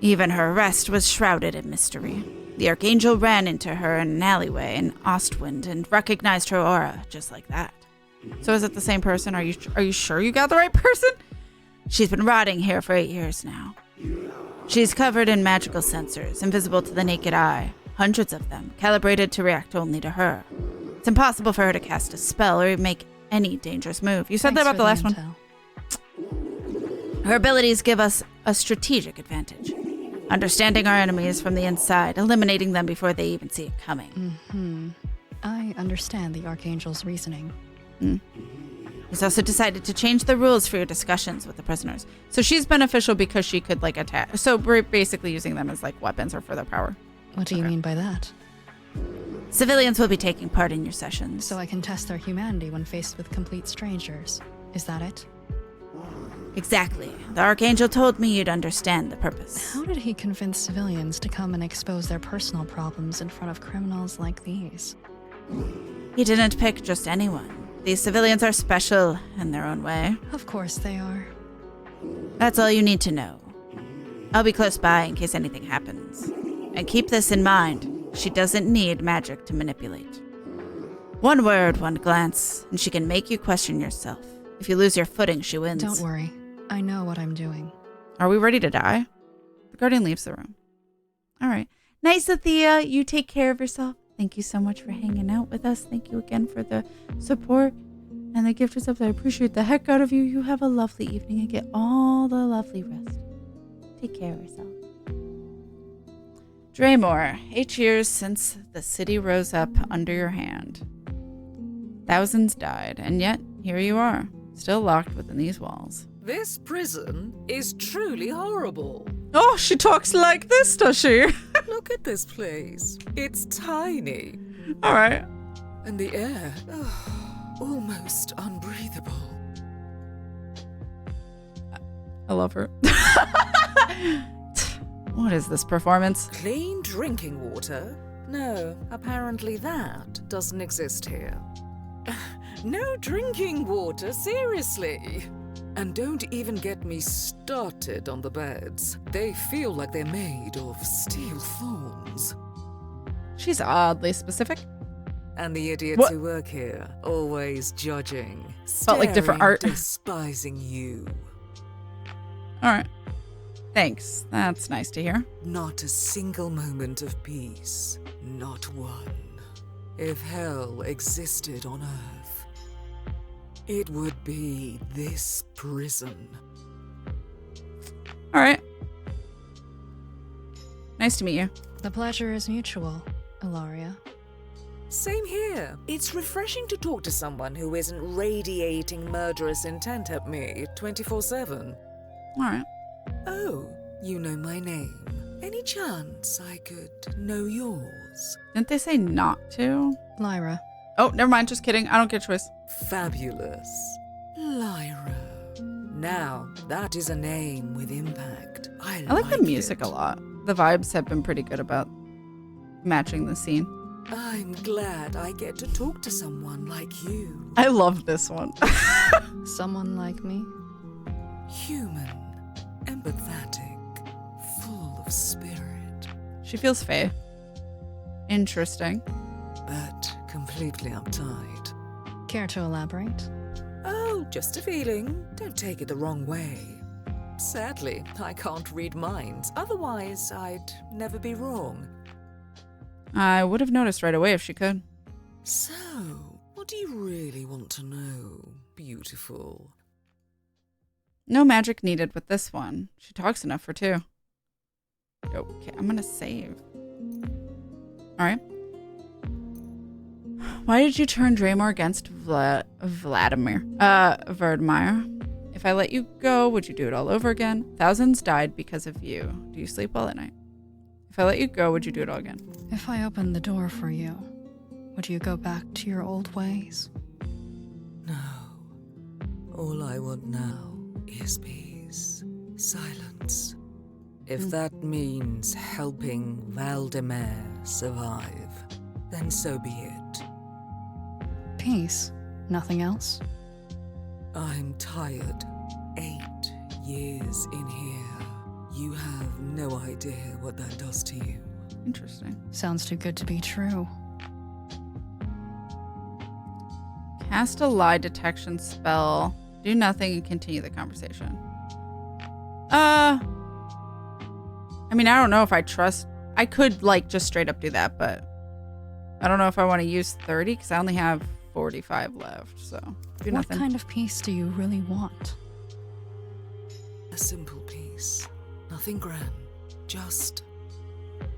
Even her arrest was shrouded in mystery. The Archangel ran into her in an alleyway in KatFTWynn and recognized her aura just like that. So is it the same person? Are you sure you got the right person? She's been rotting here for 8 years now. She's covered in magical sensors, invisible to the naked eye. Hundreds of them, calibrated to react only to her. It's impossible for her to cast a spell or make any dangerous move. You said that about the last one. Her abilities give us a strategic advantage. Understanding our enemies from the inside, eliminating them before they even see it coming. I understand the Archangel's reasoning. He's also decided to change the rules for your discussions with the prisoners. So she's beneficial because she could like attack. So we're basically using them as like weapons or for their power. What do you mean by that? Civilians will be taking part in your sessions. So I can test their humanity when faced with complete strangers. Is that it? Exactly. The Archangel told me you'd understand the purpose. How did he convince civilians to come and expose their personal problems in front of criminals like these? He didn't pick just anyone. These civilians are special in their own way. Of course they are. That's all you need to know. I'll be close by in case anything happens. And keep this in mind. She doesn't need magic to manipulate. One word, one glance, and she can make you question yourself. If you lose your footing, she wins. Don't worry. I know what I'm doing. Are we ready to die? The guardian leaves the room. All right. Nice, Althea. You take care of yourself. Thank you so much for hanging out with us. Thank you again for the support and the gift of stuff. I appreciate the heck out of you. You have a lovely evening and get all the lovely rest. Take care of yourself. Draymore, 8 years since the city rose up under your hand. Thousands died, and yet here you are, still locked within these walls. This prison is truly horrible. Oh, she talks like this, does she? Look at this place. It's tiny. All right. And the air, almost unbreathable. I love her. What is this performance? Clean drinking water? No, apparently that doesn't exist here. No drinking water, seriously. And don't even get me started on the beds. They feel like they're made of steel thorns. She's oddly specific. And the idiots What? who work here, always judging, Felt like different art. despising you. All right. Thanks. That's nice to hear. Not a single moment of peace. Not one. If hell existed on Earth, it would be this prison. All right. Nice to meet you. The pleasure is mutual, Ilaria. Same here. It's refreshing to talk to someone who isn't radiating murderous intent at me 24/7. All right. Oh, you know my name. Any chance I could know yours? Didn't they say not to? Lyra. Oh, never mind. Just kidding. I don't get a choice. Fabulous. Lyra. Now, that is a name with impact. I like the music it. a lot. The vibes have been pretty good about matching the scene. I'm glad I get to talk to someone like you. I love this one. Someone like me? Human, empathetic, full of spirit, She feels fey. Interesting. but completely uptight. Care to elaborate? Oh, just a feeling. Don't take it the wrong way. Sadly, I can't read minds. Otherwise, I'd never be wrong. I would have noticed right away if she could. So, what do you really want to know, beautiful? No magic needed with this one. She talks enough for two. Okay, I'm gonna save. Alright. Why did you turn Draymore against Vladimir? Verdmeyer. If I let you go, would you do it all over again? Thousands died because of you. Do you sleep well at night? If I let you go, would you do it all again? If I opened the door for you, would you go back to your old ways? No. All I want now is peace. Silence. If that means helping Valdemar survive, then so be it. Peace. Nothing else? I'm tired. 8 years in here. You have no idea what that does to you. Interesting. Sounds too good to be true. Cast a lie detection spell. Do nothing and continue the conversation. I mean, I don't know if I trust. I could like just straight up do that, but I don't know if I want to use 30 because I only have 45 left. So do What nothing. kind of peace do you really want? A simple peace. Nothing grand. Just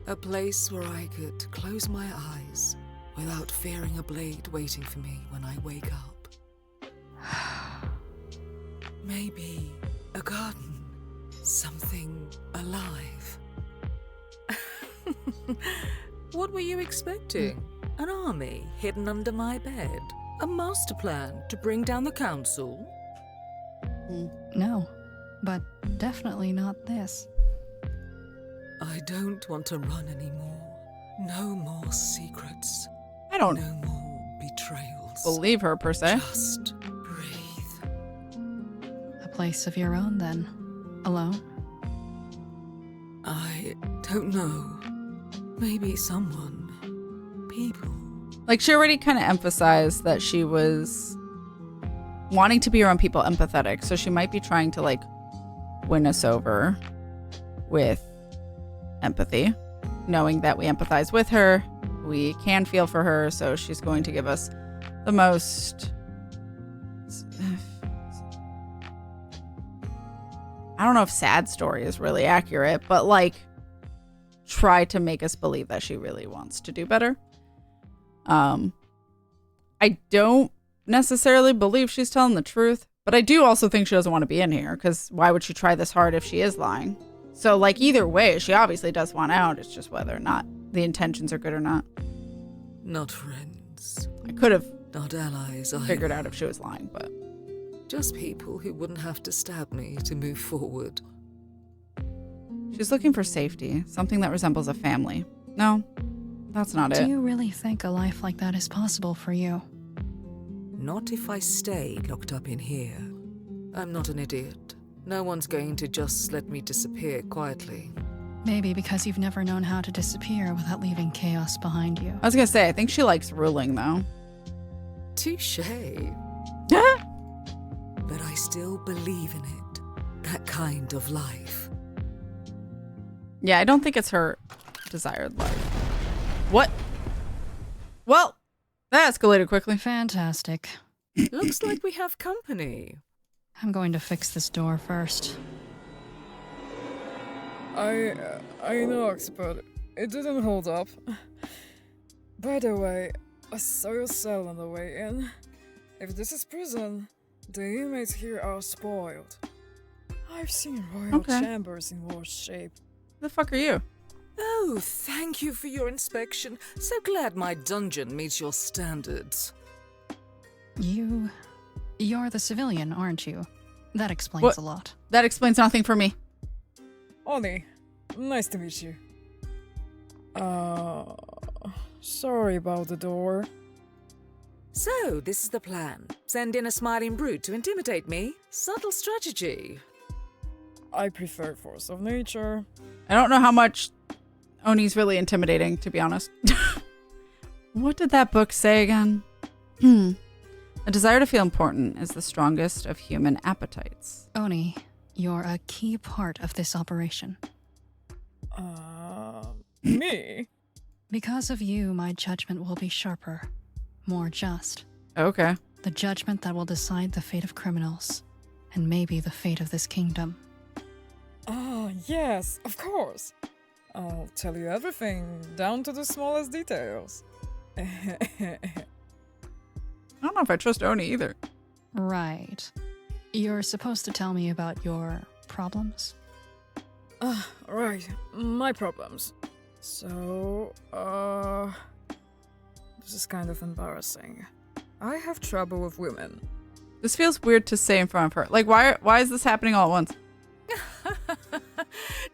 a place where I could close my eyes without fearing a blade waiting for me when I wake up. Maybe a garden. Something alive. What were you expecting? An army hidden under my bed? A master plan to bring down the council? No, but definitely not this. I don't want to run anymore. No more secrets. I don't No more betrayals. believe her per se. Just breathe. A place of your own, then. Alone? I don't know. Maybe someone. People. Like she already kind of emphasized that she was wanting to be around people empathetic. So she might be trying to like win us over with empathy, knowing that we empathize with her. We can feel for her. So she's going to give us the most, I don't know if sad story is really accurate, but like try to make us believe that she really wants to do better. I don't necessarily believe she's telling the truth, but I do also think she doesn't want to be in here, because why would she try this hard if she is lying? So, like, either way, she obviously does want out. It's just whether or not the intentions are good or not. Not friends. I could have Not allies either. figured out if she was lying, but... Just people who wouldn't have to stab me to move forward. She's looking for safety, something that resembles a family. No, that's not Do it. you really think a life like that is possible for you? Not if I stay locked up in here. I'm not an idiot. No one's going to just let me disappear quietly. Maybe because you've never known how to disappear without leaving chaos behind you. I was gonna say, I think she likes ruling, though. Touché. But I still believe in it. That kind of life. Yeah, I don't think it's her desired life. What? Well, that escalated quickly. Fantastic. Looks like we have company. I'm going to fix this door first. I knocked, but it didn't hold up. By the way, I saw your cell on the way in. If this is prison, the inmates here are spoiled. I've seen royal chambers in worse shape. Who the fuck are you? Oh, thank you for your inspection. So glad my dungeon meets your standards. You're the civilian, aren't you? That explains What? a lot. That explains nothing for me. Oni, nice to meet you. Sorry about the door. So, this is the plan. Send in a smiling brute to intimidate me. Subtle strategy. I prefer force of nature. I don't know how much Oni's really intimidating, to be honest. What did that book say again? A desire to feel important is the strongest of human appetites. Oni, you're a key part of this operation. Me? Because of you, my judgment will be sharper, more just. Okay. The judgment that will decide the fate of criminals, and maybe the fate of this kingdom. Yes, of course. I'll tell you everything, down to the smallest details. I don't know if I trust Oni either. Right. You're supposed to tell me about your problems? Right, my problems. So, this is kind of embarrassing. I have trouble with women. This feels weird to say in front of her. Like, why is this happening all at once?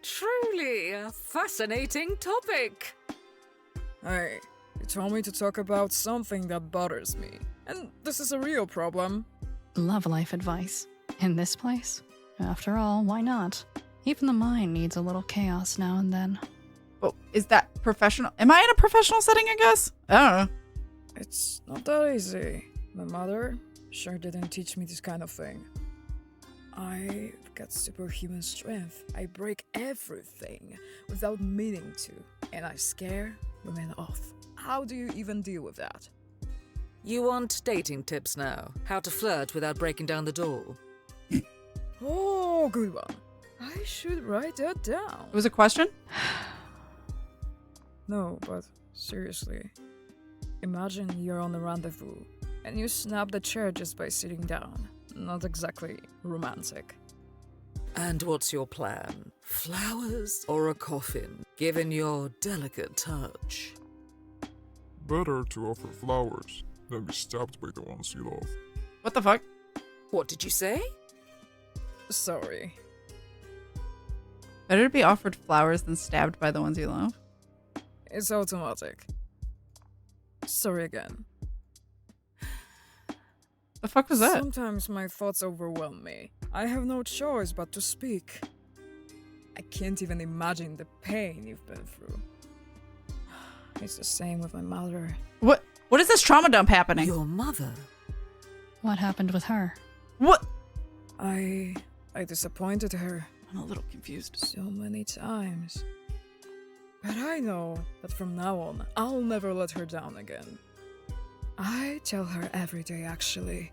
Truly a fascinating topic. Hey, you told me to talk about something that bothers me. And this is a real problem. Love life advice. In this place? After all, why not? Even the mind needs a little chaos now and then. Well, is that professional? Am I in a professional setting, I guess? I don't know. It's not that easy. My mother sure didn't teach me this kind of thing. I've got superhuman strength. I break everything without meaning to, and I scare women off. How do you even deal with that? You want dating tips now? How to flirt without breaking down the door? Oh, good one. I should write that down. It was a question? No, but seriously. Imagine you're on a rendezvous, and you snap the chair just by sitting down. Not exactly romantic. And what's your plan? Flowers or a coffin, given your delicate touch? Better to offer flowers than be stabbed by the ones you love. What the fuck? What did you say? Sorry. Better to be offered flowers than stabbed by the ones you love? It's automatic. Sorry again. The fuck was that? Sometimes my thoughts overwhelm me. I have no choice but to speak. I can't even imagine the pain you've been through. It's the same with my mother. What is this trauma dump happening? Your mother? What happened with her? What? I disappointed her I'm a little confused. so many times. But I know that from now on, I'll never let her down again. I tell her every day, actually.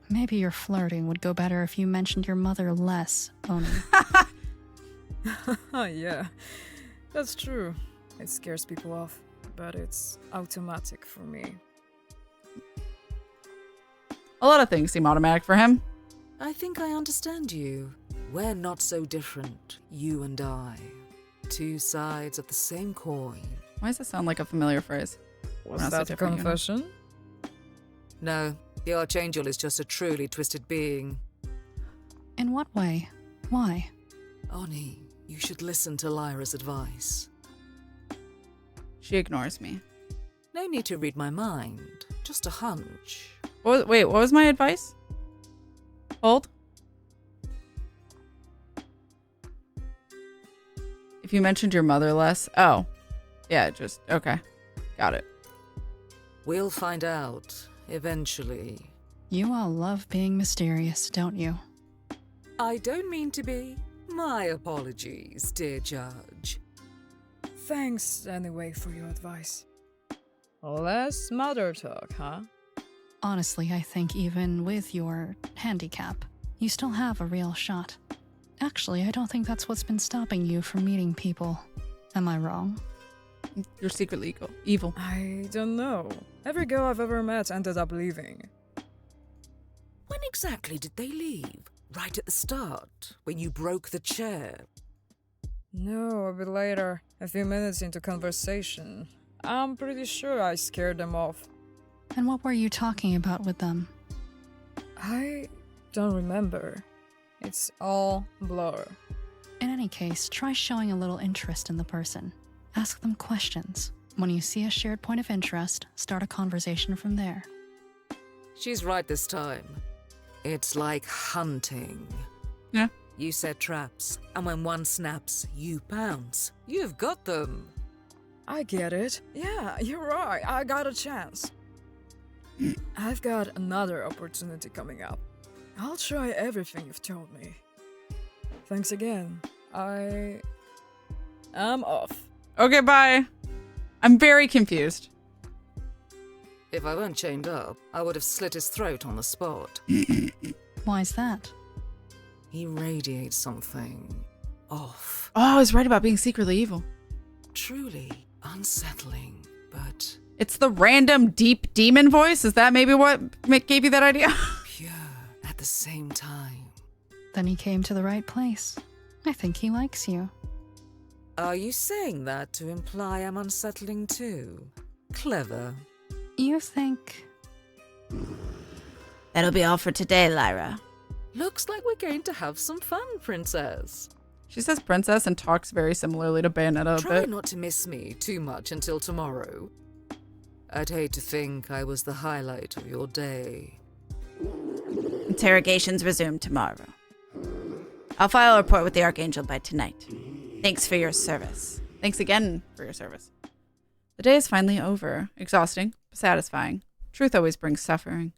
Maybe your flirting would go better if you mentioned your mother less, Oni. Yeah. That's true. It scares people off, but it's automatic for me. A lot of things seem automatic for him. I think I understand you. We're not so different, you and I. Two sides of the same coin. Why does that sound like a familiar phrase? Was We're not so that a different, you know? confession? No, the Archangel is just a truly twisted being. In what way? Why? Oni, you should listen to Lyra's advice. She ignores me. No need to read my mind, just a hunch. Wait, what was my advice? Hold. If you mentioned your mother less. Oh. Yeah, just. Okay. Got it. We'll find out, eventually. You all love being mysterious, don't you? I don't mean to be. My apologies, dear Judge. Thanks anyway for your advice. Less mother talk, huh? Honestly, I think even with your handicap, you still have a real shot. Actually, I don't think that's what's been stopping you from meeting people. Am I wrong? You're secretly evil. I don't know. Every girl I've ever met ended up leaving. When exactly did they leave? Right at the start, when you broke the chair? No, a bit later. A few minutes into conversation. I'm pretty sure I scared them off. And what were you talking about with them? I don't remember. It's all blur. In any case, try showing a little interest in the person. Ask them questions. When you see a shared point of interest, start a conversation from there. She's right this time. It's like hunting. Yeah. You set traps, and when one snaps, you pounce. You've got them. I get it. Yeah, you're right. I got a chance. I've got another opportunity coming up. I'll try everything you've told me. Thanks again. I'm off. Okay, bye. I'm very confused. If I weren't chained up, I would have slit his throat on the spot. Why's that? He radiates something off. Oh, I was right about being secretly evil. Truly unsettling, but It's the random deep demon voice? Is that maybe what gave you that idea? pure at the same time. Then he came to the right place. I think he likes you. Are you saying that to imply I'm unsettling too? Clever. You think... That'll be all for today, Lyra. Looks like we're going to have some fun, Princess. She says princess and talks very similarly to Bayonetta a Try bit. not to miss me too much until tomorrow. I'd hate to think I was the highlight of your day. Interrogations resume tomorrow. I'll file a report with the Archangel by tonight. Thanks for your service. Thanks again for your service. The day is finally over. Exhausting, but satisfying. Truth always brings suffering.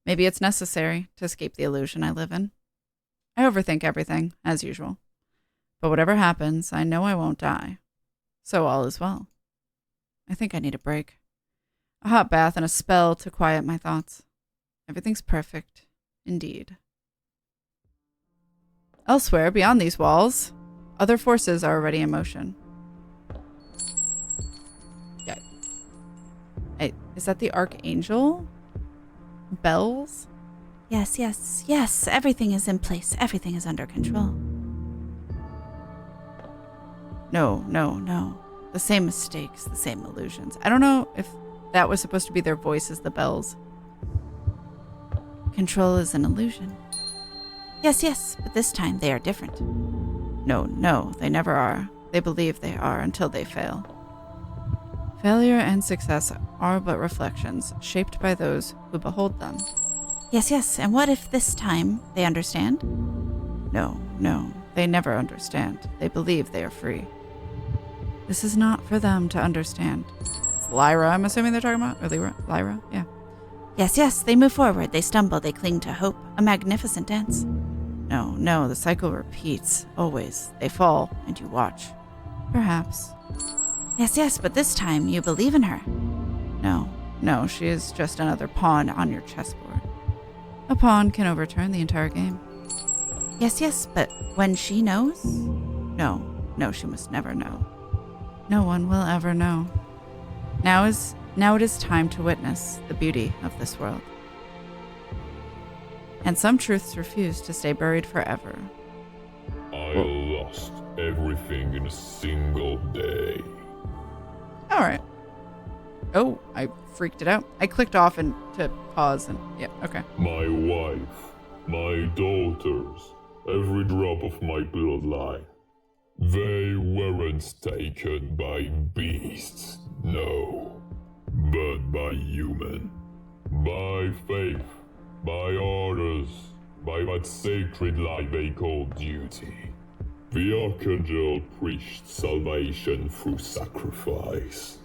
Maybe it's necessary to escape the illusion I live in. I overthink everything, as usual. But whatever happens, I know I won't die. So all is well. I think I need a break. A hot bath and a spell to quiet my thoughts. Everything's perfect, indeed. Elsewhere, beyond these walls, other forces are already in motion. Yeah. Hey, is that the Archangel? Bells? Yes, yes, yes. Everything is in place. Everything is under control. No. The same mistakes, the same illusions. I don't know if that was supposed to be their voices, the bells. Control is an illusion. Yes, but this time they are different. No, they never are. They believe they are until they fail. Failure and success are but reflections, shaped by those who behold them. Yes, and what if this time they understand? No, they never understand. They believe they are free. This is not for them to understand. It's Lyra, I'm assuming they're talking about? Or Lyra? Yeah. Yes, they move forward, they stumble, they cling to hope. A magnificent dance. No, the cycle repeats. Always. They fall, and you watch. Perhaps. Yes, but this time you believe in her. No, she is just another pawn on your chessboard. A pawn can overturn the entire game. Yes, but when she knows? No, she must never know. No one will ever know. Now it is time to witness the beauty of this world. And some truths refuse to stay buried forever. I lost everything in a single day. All right. Oh, I freaked it out. I clicked off and to pause and yeah, okay. My wife, my daughters, every drop of my bloodline. They weren't taken by beasts, no, but by human. By faith, by orders, by that sacred lie they call duty. The Archangel preached salvation through sacrifice.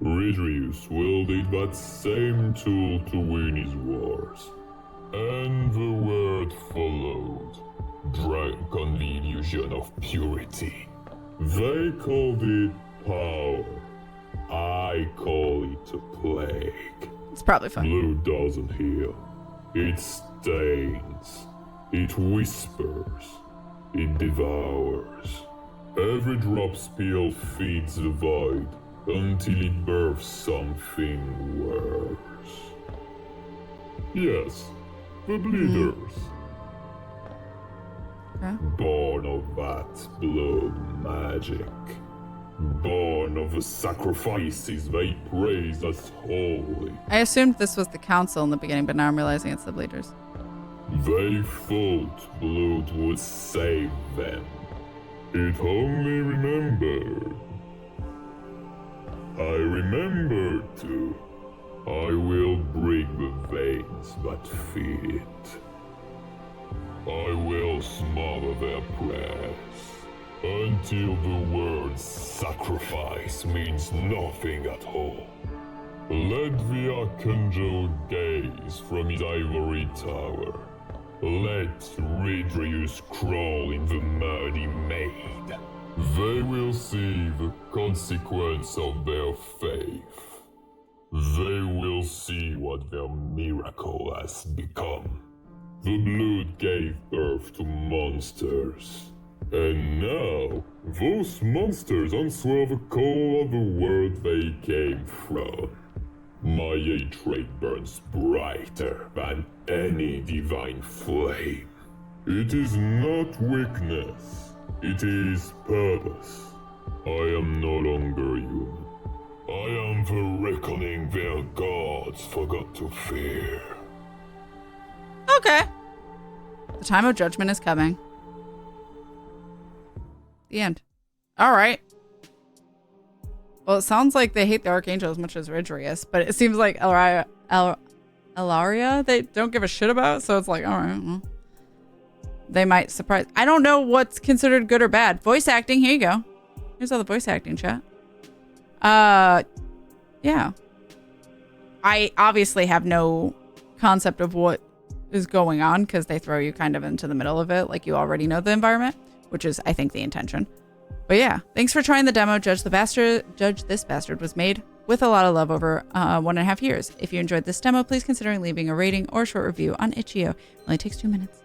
Ridrius wielded that same tool to win his wars. And the word followed, drank on the illusion of purity. They called it power. I call it a plague. It's probably fine. Blue doesn't heal. It stains. It whispers. It devours. Every drop spill feeds the void until it births something worse. Yes, the bleeders. Okay. Born of that blood magic. Born of the sacrifices they praise as holy. I assumed this was the council in the beginning, but now I'm realizing it's the bleeders. They thought blood would save them. It only remembered. I remember too. I will break the veins that feed it. I will smother their prayers until the word sacrifice means nothing at all. Let the Archangel gaze from his ivory tower. Let Ridrius crawl in the mud he made. They will see the consequence of their faith. They will see what their miracle has become. The blood gave birth to monsters. And now, those monsters answer the call of the world they came from. My hatred burns brighter than any divine flame. It is not weakness. It is purpose. I am no longer human. I am the reckoning their gods forgot to fear. Okay. The time of judgment is coming. The end. All right. Well, it sounds like they hate the Archangel as much as Ridrius, but it seems like Elaria they don't give a shit about, so it's like, all right, well, they might surprise. I don't know what's considered good or bad. Voice acting, here you go. Here's all the voice acting, chat. Yeah. I obviously have no concept of what is going on because they throw you kind of into the middle of it, like you already know the environment, which is, I think, the intention. But yeah, thanks for trying the demo. Judge This Bastard was made with a lot of love over 1.5 years. If you enjoyed this demo, please consider leaving a rating or a short review on Itch.io. It only takes 2 minutes.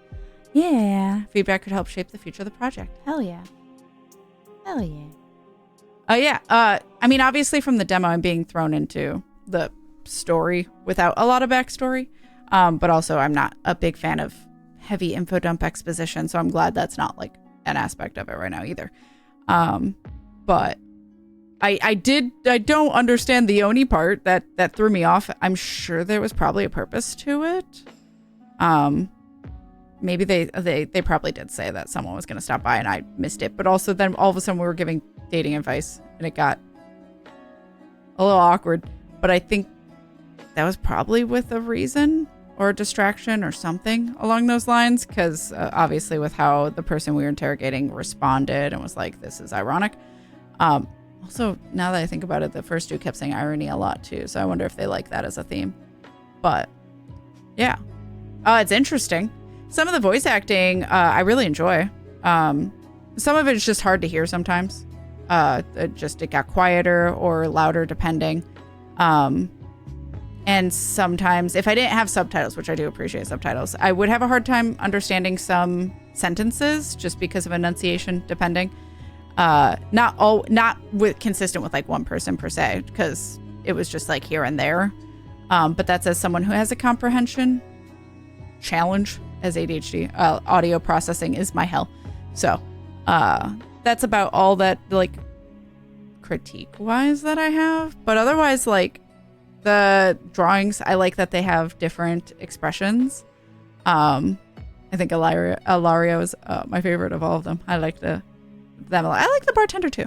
Yeah. Feedback could help shape the future of the project. Hell yeah. Hell yeah. Oh yeah. I mean, obviously from the demo, I'm being thrown into the story without a lot of backstory. But also I'm not a big fan of heavy info dump exposition, so I'm glad that's not like an aspect of it right now either. But I don't understand the Oni part that threw me off. I'm sure there was probably a purpose to it. Maybe they probably did say that someone was going to stop by and I missed it, but also then all of a sudden we were giving dating advice and it got a little awkward, but I think that was probably with a reason or a distraction or something along those lines, because obviously with how the person we were interrogating responded and was like, this is ironic. Also, now that I think about it, the first two kept saying irony a lot too, so I wonder if they like that as a theme. But yeah, it's interesting. Some of the voice acting I really enjoy. Some of it is just hard to hear sometimes. It got quieter or louder depending. And sometimes if I didn't have subtitles, which I do appreciate subtitles, I would have a hard time understanding some sentences just because of enunciation depending. Not consistent with like one person per se, because it was just like here and there. But that's as someone who has a comprehension challenge as ADHD. Audio processing is my hell. So that's about all that like critique wise that I have. But otherwise, like the drawings, I like that they have different expressions. I think Ilario is my favorite of all of them. I like them a lot. I like the bartender too.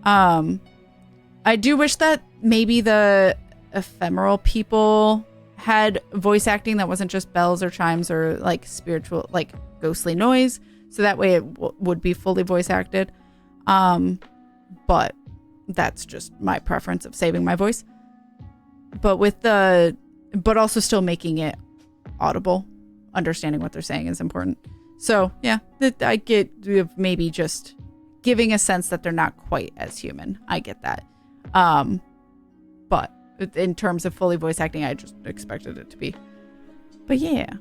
I do wish that maybe the ephemeral people had voice acting that wasn't just bells or chimes or like spiritual, like ghostly noise. So that way it would be fully voice acted. But that's just my preference of saving my voice. But but also still making it audible. Understanding what they're saying is important. So yeah, I get maybe just giving a sense that they're not quite as human. I get that. But in terms of fully voice acting, I just expected it to be. But yeah,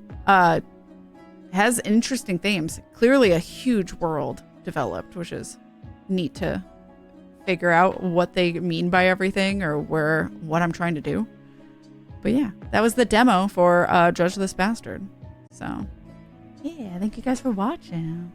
has interesting themes. Clearly a huge world developed, which is neat to figure out what they mean by everything or what I'm trying to do. But yeah, that was the demo for Judge This Bastard. So yeah, thank you guys for watching.